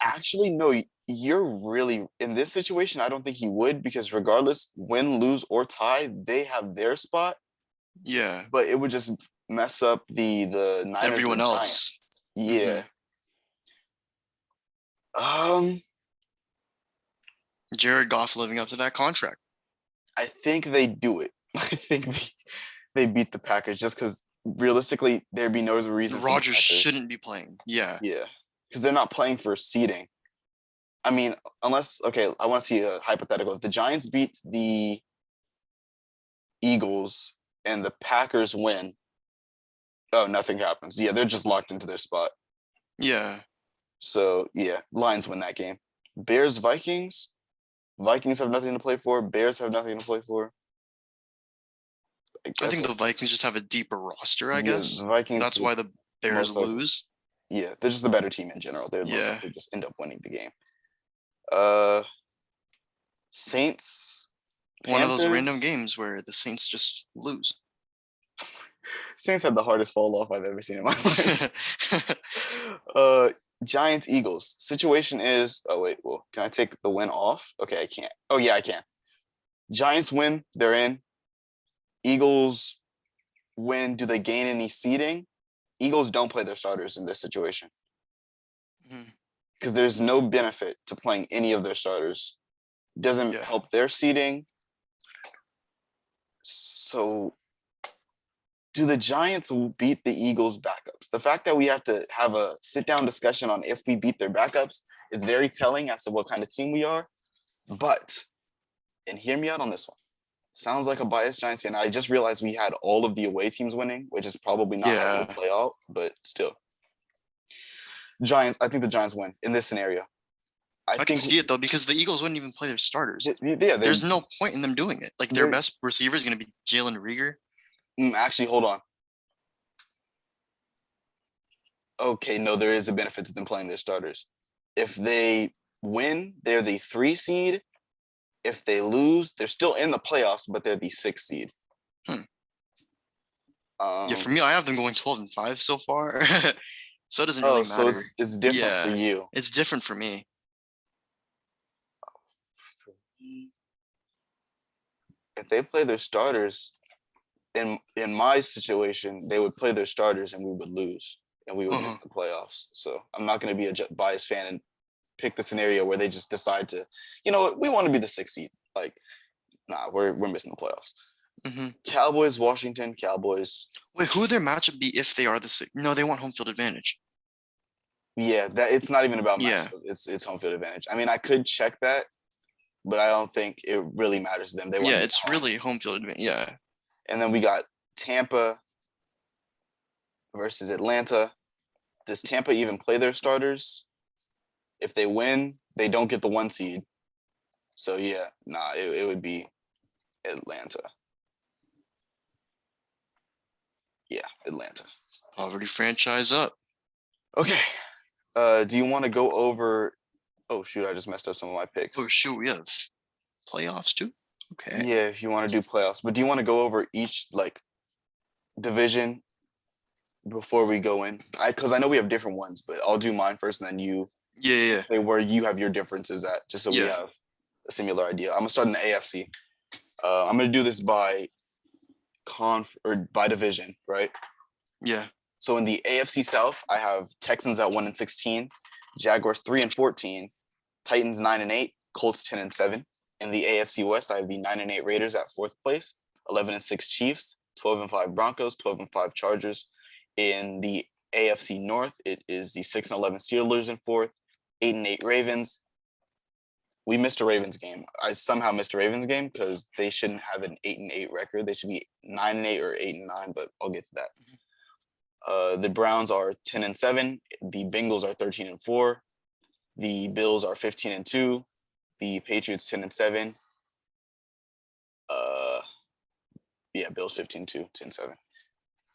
actually, no, you're really in this situation. I don't think he would because regardless, win, lose, or tie, they have their spot. Yeah. But it would just mess up the Niners. Everyone else. Yeah. Jared Goff living up to that contract. I think they do it. I think they beat the Packers just because realistically there'd be no reason. Rodgers shouldn't be playing. Yeah. Yeah. Because they're not playing for seeding. I mean, unless I want to see a hypothetical. If the Giants beat the Eagles and the Packers win, nothing happens. Yeah, they're just locked into their spot. Yeah. So yeah, Lions win that game. Bears, Vikings. Vikings have nothing to play for. Bears have nothing to play for. I think the Vikings just have a deeper roster, I guess. The Vikings. That's why the Bears lose. Yeah, they're just a better team in general. They're most likely just end up winning the game. Saints. Panthers. One of those random games where the Saints just lose. Saints had the hardest fall off I've ever seen in my life. Giants, Eagles. Situation is, can I take the win off? Okay, I can't. Oh yeah, I can. Giants win, they're in. Eagles win, do they gain any seeding? Eagles don't play their starters in this situation. Because there's no benefit to playing any of their starters. Doesn't help their seeding. So do the Giants beat the Eagles backups? The fact that we have to have a sit-down discussion on if we beat their backups is very telling as to what kind of team we are. But, and hear me out on this one. Sounds like a biased Giants fan. I just realized we had all of the away teams winning, which is probably not how we play out, but still. Giants, I think the Giants win in this scenario. I can see it though, because the Eagles wouldn't even play their starters. Yeah, there's no point in them doing it. Like their best receiver is going to be Jalen Reagor. Actually, hold on. Okay, no, there is a benefit to them playing their starters. If they win, they're the 3 seed. If they lose, they're still in the playoffs, but they're the 6 seed. Yeah, for me, I have them going 12-5 so far. So it doesn't really matter. So it's different for you. It's different for me. If they play their starters, in my situation, they would play their starters and we would lose and we would miss the playoffs. So I'm not going to be a biased fan and pick the scenario where they just decide to, we want to be the 6th seed. Like, nah, we're missing the playoffs. Cowboys, Washington, Cowboys. Wait, who would their matchup be if they are the 6th? No, they want home field advantage. Yeah, that it's not even about matchup. It's home field advantage. I mean, I could check that, but I don't think it really matters to them. It's really home field advantage. Yeah. And then we got Tampa versus Atlanta. Does Tampa even play their starters? If they win, they don't get the 1 seed. So yeah, it would be Atlanta. Yeah, Atlanta. Poverty franchise up. Okay. Do you want to go over? Oh shoot, I just messed up some of my picks. Oh shoot, we have playoffs too. Okay. Yeah, if you want to do playoffs, but do you want to go over each like division before we go in? Because I know we have different ones, but I'll do mine first, and then you Yeah. say where you have your differences at, just so we Yeah. have a similar idea. I'm gonna start in the AFC. I'm gonna do this by by division, right? Yeah. So in the AFC South, I have Texans at 1-16, Jaguars 3-14, Titans 9-8, Colts 10-7. In the AFC West, I have the 9-8 Raiders at fourth place, 11-6 Chiefs, 12-5 Broncos, 12-5 Chargers. In the AFC North, it is the 6-11 Steelers in fourth, 8-8 Ravens. We missed a Ravens game. I somehow missed a Ravens game because they shouldn't have an 8-8 record. They should be 9-8 or 8-9, but I'll get to that. The Browns are 10-7. The Bengals are 13-4. The Bills are 15-2. The Patriots 10-7. Yeah, Bills 15-2, 10-7.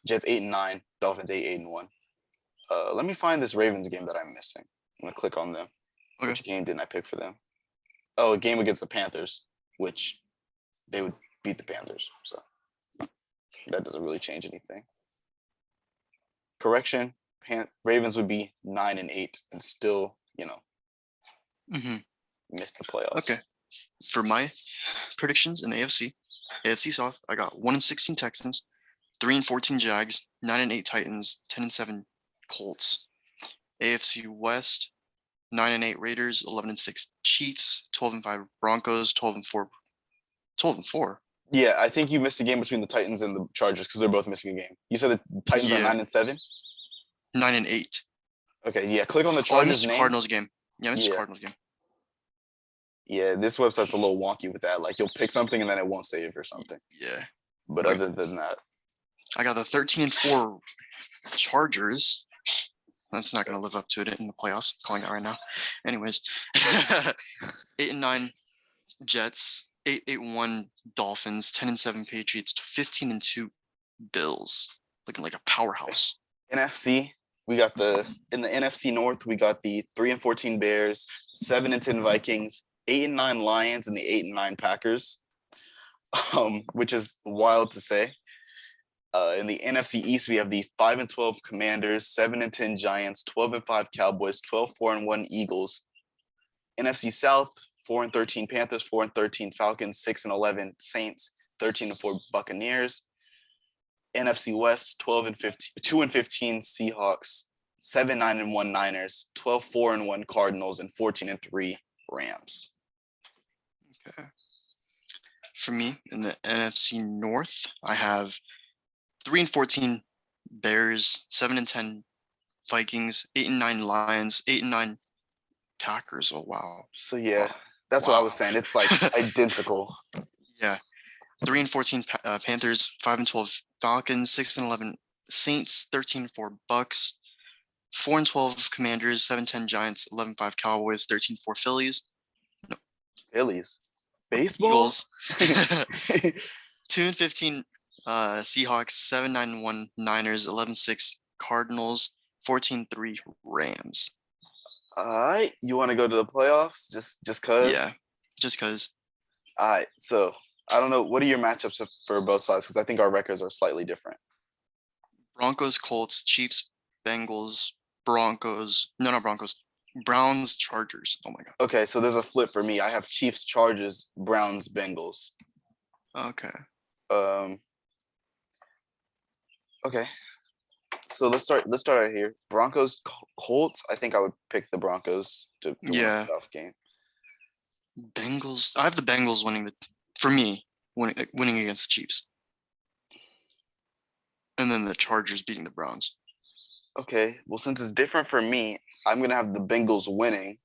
Jets 8-9. Dolphins 8-1. Let me find this Ravens game that I'm missing. I'm gonna click on them. Okay. Which game didn't I pick for them? Oh, a game against the Panthers, which they would beat the Panthers. So that doesn't really change anything. Correction, Ravens would be 9-8 and still, miss the playoffs. Okay. For my predictions in AFC South, I got 1-16 Texans, 3-14 Jags, 9-8 Titans, 10-7 Colts. AFC West, 9-8 Raiders, 11-6 Chiefs, 12-5 Broncos, 12-4. 12-4. Yeah, I think you missed a game between the Titans and the Chargers because they're both missing a game. You said the Titans are 9-7? 9-8. Okay, yeah. Click on the I Chargers missed the name. Cardinals game. Yeah, I missed the Cardinals game. Yeah, this website's a little wonky with that. Like you'll pick something and then it won't save or something. Yeah. But other than that, I got the 13-4 Chargers. That's not going to live up to it in the playoffs. I'm calling it right now. Anyways, 8-9 Jets, 8-1 Dolphins, 10-7 Patriots, 15-2 Bills. Looking like a powerhouse. NFC, we got in the NFC North, we got the 3-14 Bears, 7-10 Vikings, 8-9 Lions, and the 8-9 Packers, which is wild to say. In the NFC East, we have the 5-12 Commanders, 7-10 Giants, 12-5 Cowboys, 12-4-1 Eagles. NFC South, 4-13 Panthers, 4-13 Falcons, 6-11 Saints, 13-4 Buccaneers. NFC West, 2-15 Seahawks, 7-9-1 Niners, 12-4-1 Cardinals, and 14-3 Rams. Okay. For me, in the NFC North, I have 3-14 Bears, 7-10 Vikings, 8-9 Lions, 8-9 Packers. Oh wow. So yeah, that's what I was saying. It's like identical. Yeah. 3-14 Panthers, 5-12 Falcons, 6-11 Saints, 13-4 Bucks, 4-12 Commanders, 7-10 Giants, 11-5 Cowboys, 13-4 Phillies. No. Phillies. Baseball? Eagles. 2-15 Seahawks, 7-9-1 Niners, 11-6 Cardinals, 14-3 Rams. All right. You want to go to the playoffs? Just cause? Yeah, just cause. All right. So I don't know. What are your matchups for both sides? Because I think our records are slightly different. Broncos, Colts, Chiefs, Bengals, Broncos. No, not Broncos. Browns, Chargers. Oh my God. Okay, so there's a flip for me. I have Chiefs, Chargers, Browns, Bengals. Okay. Okay. So let's start right here. Broncos, Colts. I think I would pick the Broncos to win the playoff game. Bengals. I have the Bengals winning winning against the Chiefs, and then the Chargers beating the Browns. Okay. Well, since it's different for me, I'm gonna have the Bengals winning,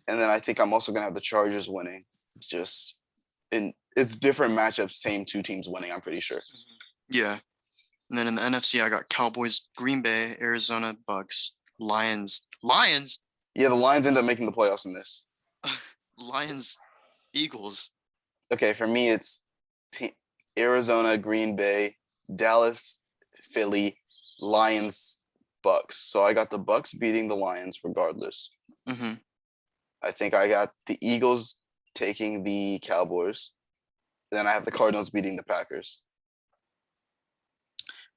and then I think I'm also gonna have the Chargers winning. It's different matchups, same two teams winning. I'm pretty sure. Yeah. And then in the NFC, I got Cowboys, Green Bay, Arizona, Bucks, Lions. Lions? Yeah, the Lions end up making the playoffs in this. Lions, Eagles. Okay, for me, it's Arizona, Green Bay, Dallas, Philly, Lions, Bucks. So I got the Bucks beating the Lions regardless. Mm-hmm. I think I got the Eagles taking the Cowboys. Then I have the Cardinals beating the Packers.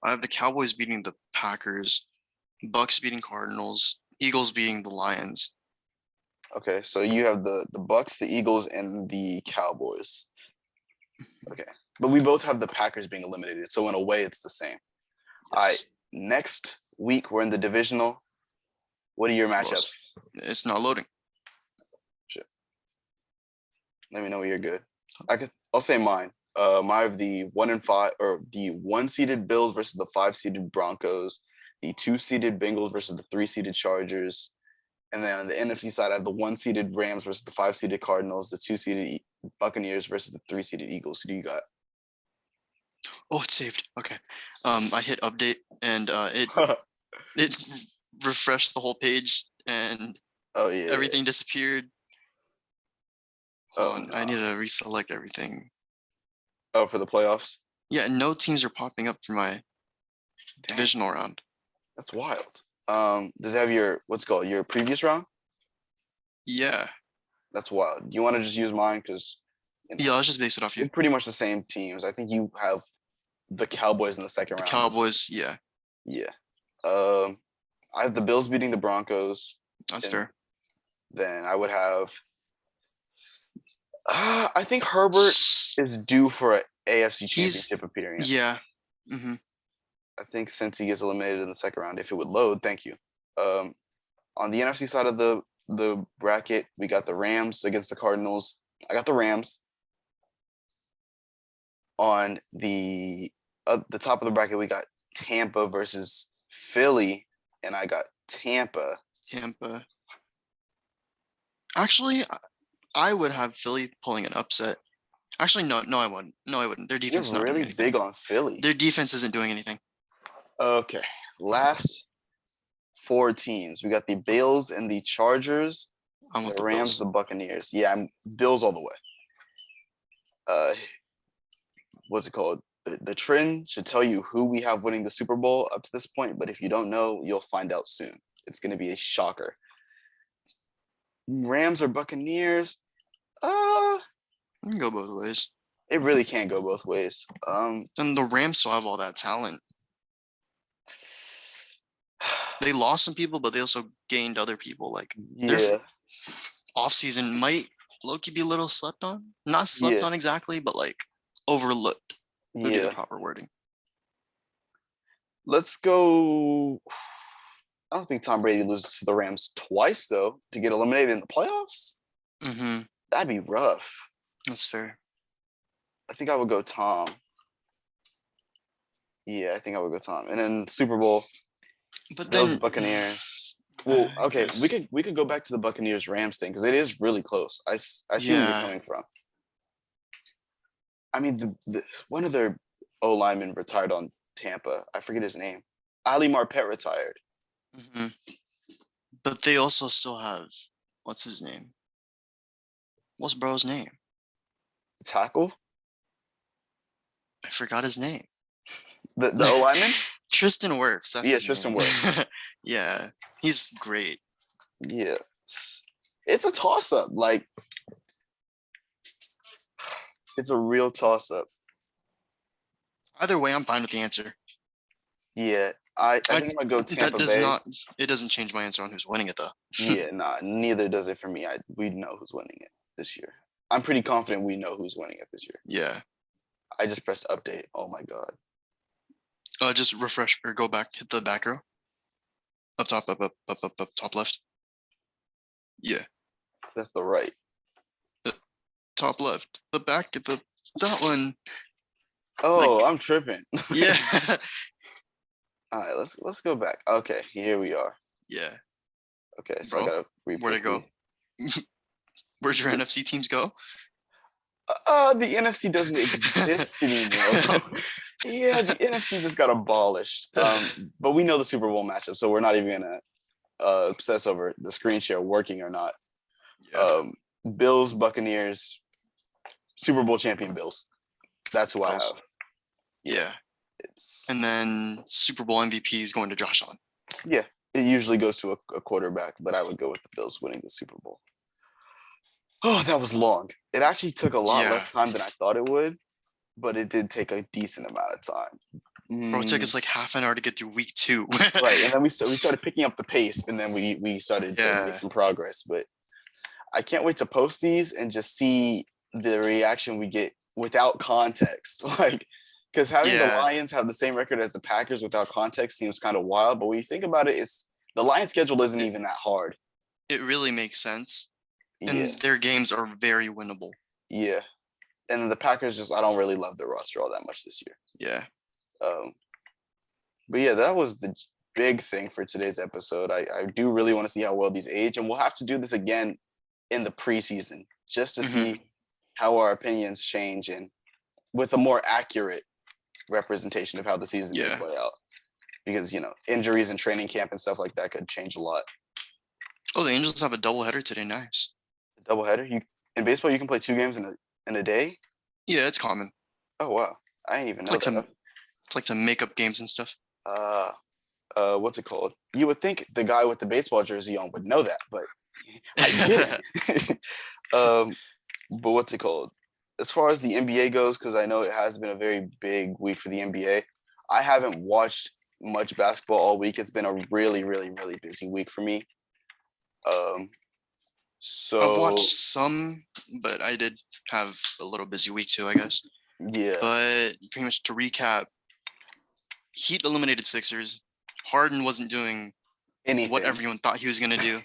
I have the Cowboys beating the Packers, Bucks beating Cardinals, Eagles beating the Lions. Okay, so you have the Bucks, the Eagles, and the Cowboys. Okay, but we both have the Packers being eliminated, so in a way, it's the same. Yes. All right, next week we're in the divisional. What are your matchups? It's not loading. Shit. Let me know when you're good. I'll say mine. Mine of the 1-5 or the 1-seeded Bills versus the 5-seeded Broncos, the 2-seeded Bengals versus the 3-seeded Chargers, and then on the NFC side, I have the 1-seeded Rams versus the 5-seeded Cardinals, the 2-seeded Buccaneers versus the 3-seeded Eagles. Who do you got? Oh, it's saved. Okay. I hit update and it refreshed the whole page and everything disappeared. Oh, I need to reselect everything. Oh, for the playoffs? Yeah, no teams are popping up for my divisional round. That's wild. Does it have your your previous round? Yeah. That's wild. Do you want to just use mine? Because yeah, let's just base it off you. Pretty much the same teams. I think you have the Cowboys in the second round. Cowboys, yeah. Yeah. I have the Bills beating the Broncos. That's fair. Then I would have I think Herbert is due for an AFC Championship appearance. Yeah. Mm-hmm. I think since he gets eliminated in the second round, if it would load, thank you. On the NFC side of the bracket, we got the Rams against the Cardinals. I got the Rams. On the top of the bracket, we got Tampa versus Philly, and I got Tampa. Actually, I would have Philly pulling an upset. Actually, no, I wouldn't. No, I wouldn't. Their defense is not really big on Philly. Their defense isn't doing anything. Okay, last 4 teams. We got the Bills and the Chargers. The Rams, the Buccaneers. Yeah, I'm Bills all the way. What's it called? The trend should tell you who we have winning the Super Bowl up to this point, but if you don't know, you'll find out soon. It's going to be a shocker. Rams or Buccaneers? It can go both ways. It really can't go both ways. And the Rams still have all that talent. They lost some people, but they also gained other people. Like their offseason might low-key be a little slept on. Not slept on exactly, but like overlooked. Would be the proper wording. Let's go. I don't think Tom Brady loses to the Rams twice, though, to get eliminated in the playoffs. Mm-hmm. That'd be rough. That's fair. I think I would go Tom. Yeah, I think I would go Tom. And then Super Bowl. But Bills, Buccaneers. Well, okay, we could go back to the Buccaneers Rams thing because it is really close. I see where you're coming from. I mean, one of their O linemen retired on Tampa. I forget his name. Ali Marpet retired. Mm-hmm. But they also still have what's his name? What's bro's name? Tackle? I forgot his name. The O lineman? Tristan Wirfs. That's Tristan Wirfs. Yeah, he's great. Yeah, it's a toss-up. Like, it's a real toss-up. Either way, I'm fine with the answer. Yeah, I think I'm gonna go Tampa Bay. It doesn't change my answer on who's winning it, though. Yeah, neither does it for me. We know who's winning it this year. I'm pretty confident we know who's winning it this year. Yeah. I just pressed update. Oh my god. Just refresh or go back. Hit the back row. Up top, up, top left. Yeah. That's the right. The top left. The back of that one. Oh, like, I'm tripping. Yeah. All right, let's go back. Okay, here we are. Yeah. Okay, so I gotta where'd it go? Where'd your NFC teams go? The NFC doesn't exist anymore. Yeah, the NFC just got abolished. But we know the Super Bowl matchup, so we're not even gonna obsess over the screen share working or not. Yeah. Bills, Buccaneers, Super Bowl champion Bills. That's who I have. Yeah. It's And then Super Bowl MVP is going to Josh Allen. yeah. It usually goes to a quarterback, but I would go with the Bills winning the Super Bowl. Oh, that was long. It actually took a lot less time than I thought it would, but it did take a decent amount of time. Bro, it took us like half an hour to get through week 2. Right, and then we started picking up the pace, and then we started to make some progress. But I can't wait to post these and just see the reaction we get without context. Like, because having the Lions have the same record as the Packers without context seems kind of wild. But when you think about it, it's the Lions' schedule isn't even that hard. It really makes sense. And Yeah. their games are very winnable. Yeah. And the Packers I don't really love their roster all that much this year. Yeah. But yeah, that was the big thing for today's episode. I do really want to see how well these age, and we'll have to do this again in the preseason just to see how our opinions change and with a more accurate representation of how the season may play out. Because, injuries and training camp and stuff like that could change a lot. Oh, the Angels have a doubleheader today. Nice. A doubleheader? In baseball, you can play 2 games in a day? Yeah, it's common. Oh, wow. I didn't even know that. It's like to make up games and stuff. What's it called? You would think the guy with the baseball jersey on would know that, but I didn't. But what's it called? As far as the NBA goes, because I know it has been a very big week for the NBA, I haven't watched much basketball all week. It's been a really, really, really busy week for me. So I've watched some, but I did have a little busy week too, I guess. Yeah. But pretty much to recap, Heat eliminated Sixers. Harden wasn't doing what everyone thought he was going to do.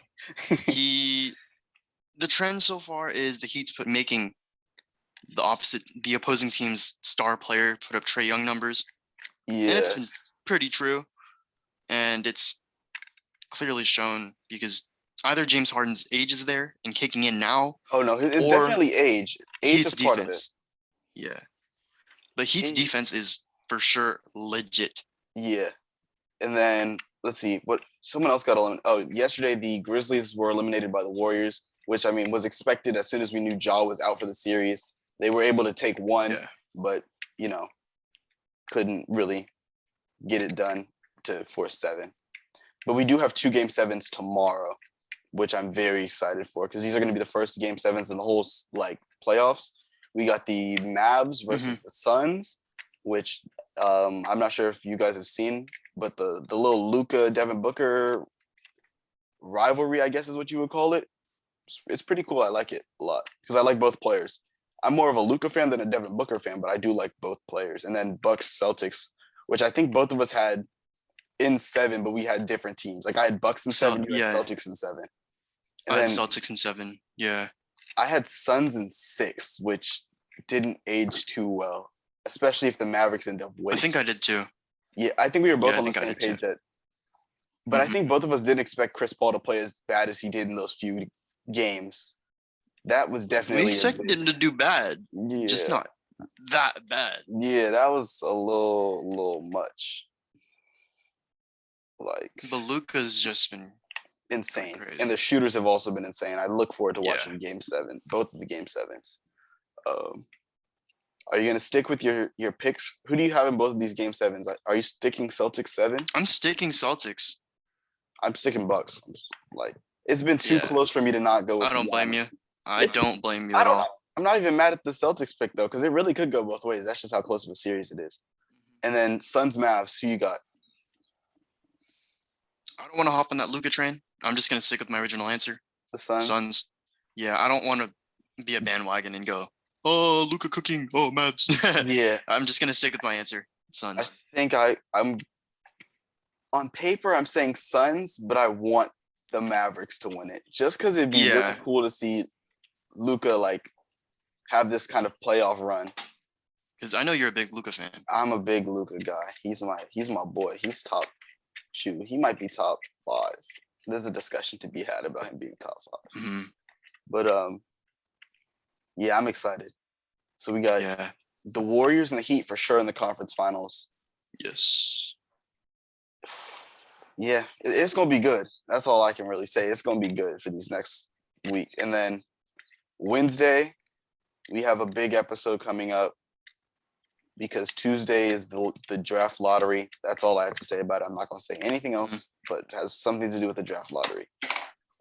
The trend so far is the Heat's making the opposing team's star player put up Trae Young numbers. Yeah. And it's been pretty true. And it's clearly shown because either James Harden's age is there and kicking in now. Oh, no, it's definitely age. Age is part of it. Yeah. The Heat's defense is for sure legit. Yeah. And then let's see what someone else got eliminated. Oh, yesterday the Grizzlies were eliminated by the Warriors, which I mean was expected as soon as we knew Ja was out for the series. They were able to take one, but couldn't really get it done to force 7. But we do have 2 game 7s tomorrow, which I'm very excited for because these are going to be the first game 7s in the whole playoffs. We got the Mavs versus the Suns, which I'm not sure if you guys have seen, but the little Luka Devin Booker rivalry, I guess is what you would call it. It's pretty cool. I like it a lot because I like both players. I'm more of a Luka fan than a Devin Booker fan, but I do like both players. And then Bucks Celtics, which I think both of us had in 7, but we had different teams. Like I had Bucks in 7, you had Celtics in 7. And I had Celtics in 7. Yeah. I had Suns in 6, which didn't age too well, especially if the Mavericks end up winning. I think I did too. Yeah, I think we were both on the same page. But I think both of us didn't expect Chris Paul to play as bad as he did in those few games. That was definitely. We expected him to do bad, just not that bad. Yeah, that was a little much. But Luka's just been insane, and the shooters have also been insane. I look forward to watching both of the game 7s. Are you going to stick with your picks? Who do you have in both of these game 7s? Are you sticking Celtics 7? I'm sticking Celtics. I'm sticking Bucks. It's been too close for me to not go with I don't blame you. I don't blame you at all. I'm not even mad at the Celtics pick, though, because it really could go both ways. That's just how close of a series it is. And then Suns Mavs, who you got? I don't want to hop on that Luka train. I'm just going to stick with my original answer. The Suns? Suns. Yeah, I don't want to be a bandwagon and go, oh, Luka cooking. Oh, Mavs. Yeah. I'm just going to stick with my answer. Suns. I think I'm on paper, I'm saying Suns, but I want the Mavericks to win it just because it'd be really cool to see Luka have this kind of playoff run. Because I know you're a big Luka fan. I'm a big Luka guy. He's my boy. He's top. Shoot, he might be top 5. There's a discussion to be had about him being top 5. Mm-hmm. But yeah, I'm excited. So we got the Warriors and the Heat for sure in the conference finals. Yes. Yeah, it's gonna be good. That's all I can really say. It's gonna be good for these next week. And then Wednesday, we have a big episode coming up. because Tuesday is the draft lottery. That's all I have to say about it. I'm not gonna say anything else, but it has something to do with the draft lottery.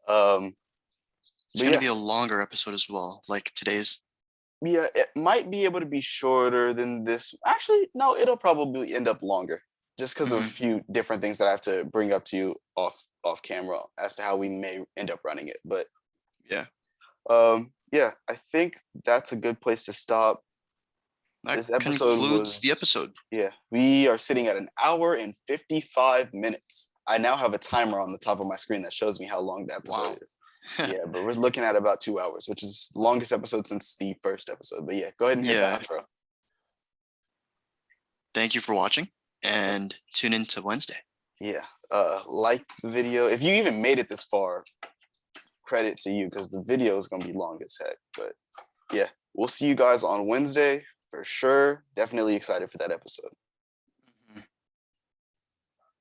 It's gonna be a longer episode as well, like today's. Yeah, it might be able to be shorter than this. Actually, no, it'll probably end up longer, just because of a few different things that I have to bring up to you off camera as to how we may end up running it. But yeah, yeah, I think that's a good place to stop. This episode concludes the episode. Yeah, we are sitting at 1 hour and 55 minutes. I now have a timer on the top of my screen that shows me how long the episode is. Yeah, but we're looking at about 2 hours, which is the longest episode since the first episode. But yeah, go ahead and hit the outro. Thank you for watching, and tune in to Wednesday. Yeah, like the video. If you even made it this far, credit to you, because the video is gonna be long as heck. But yeah, we'll see you guys on Wednesday for sure. Definitely excited for that episode.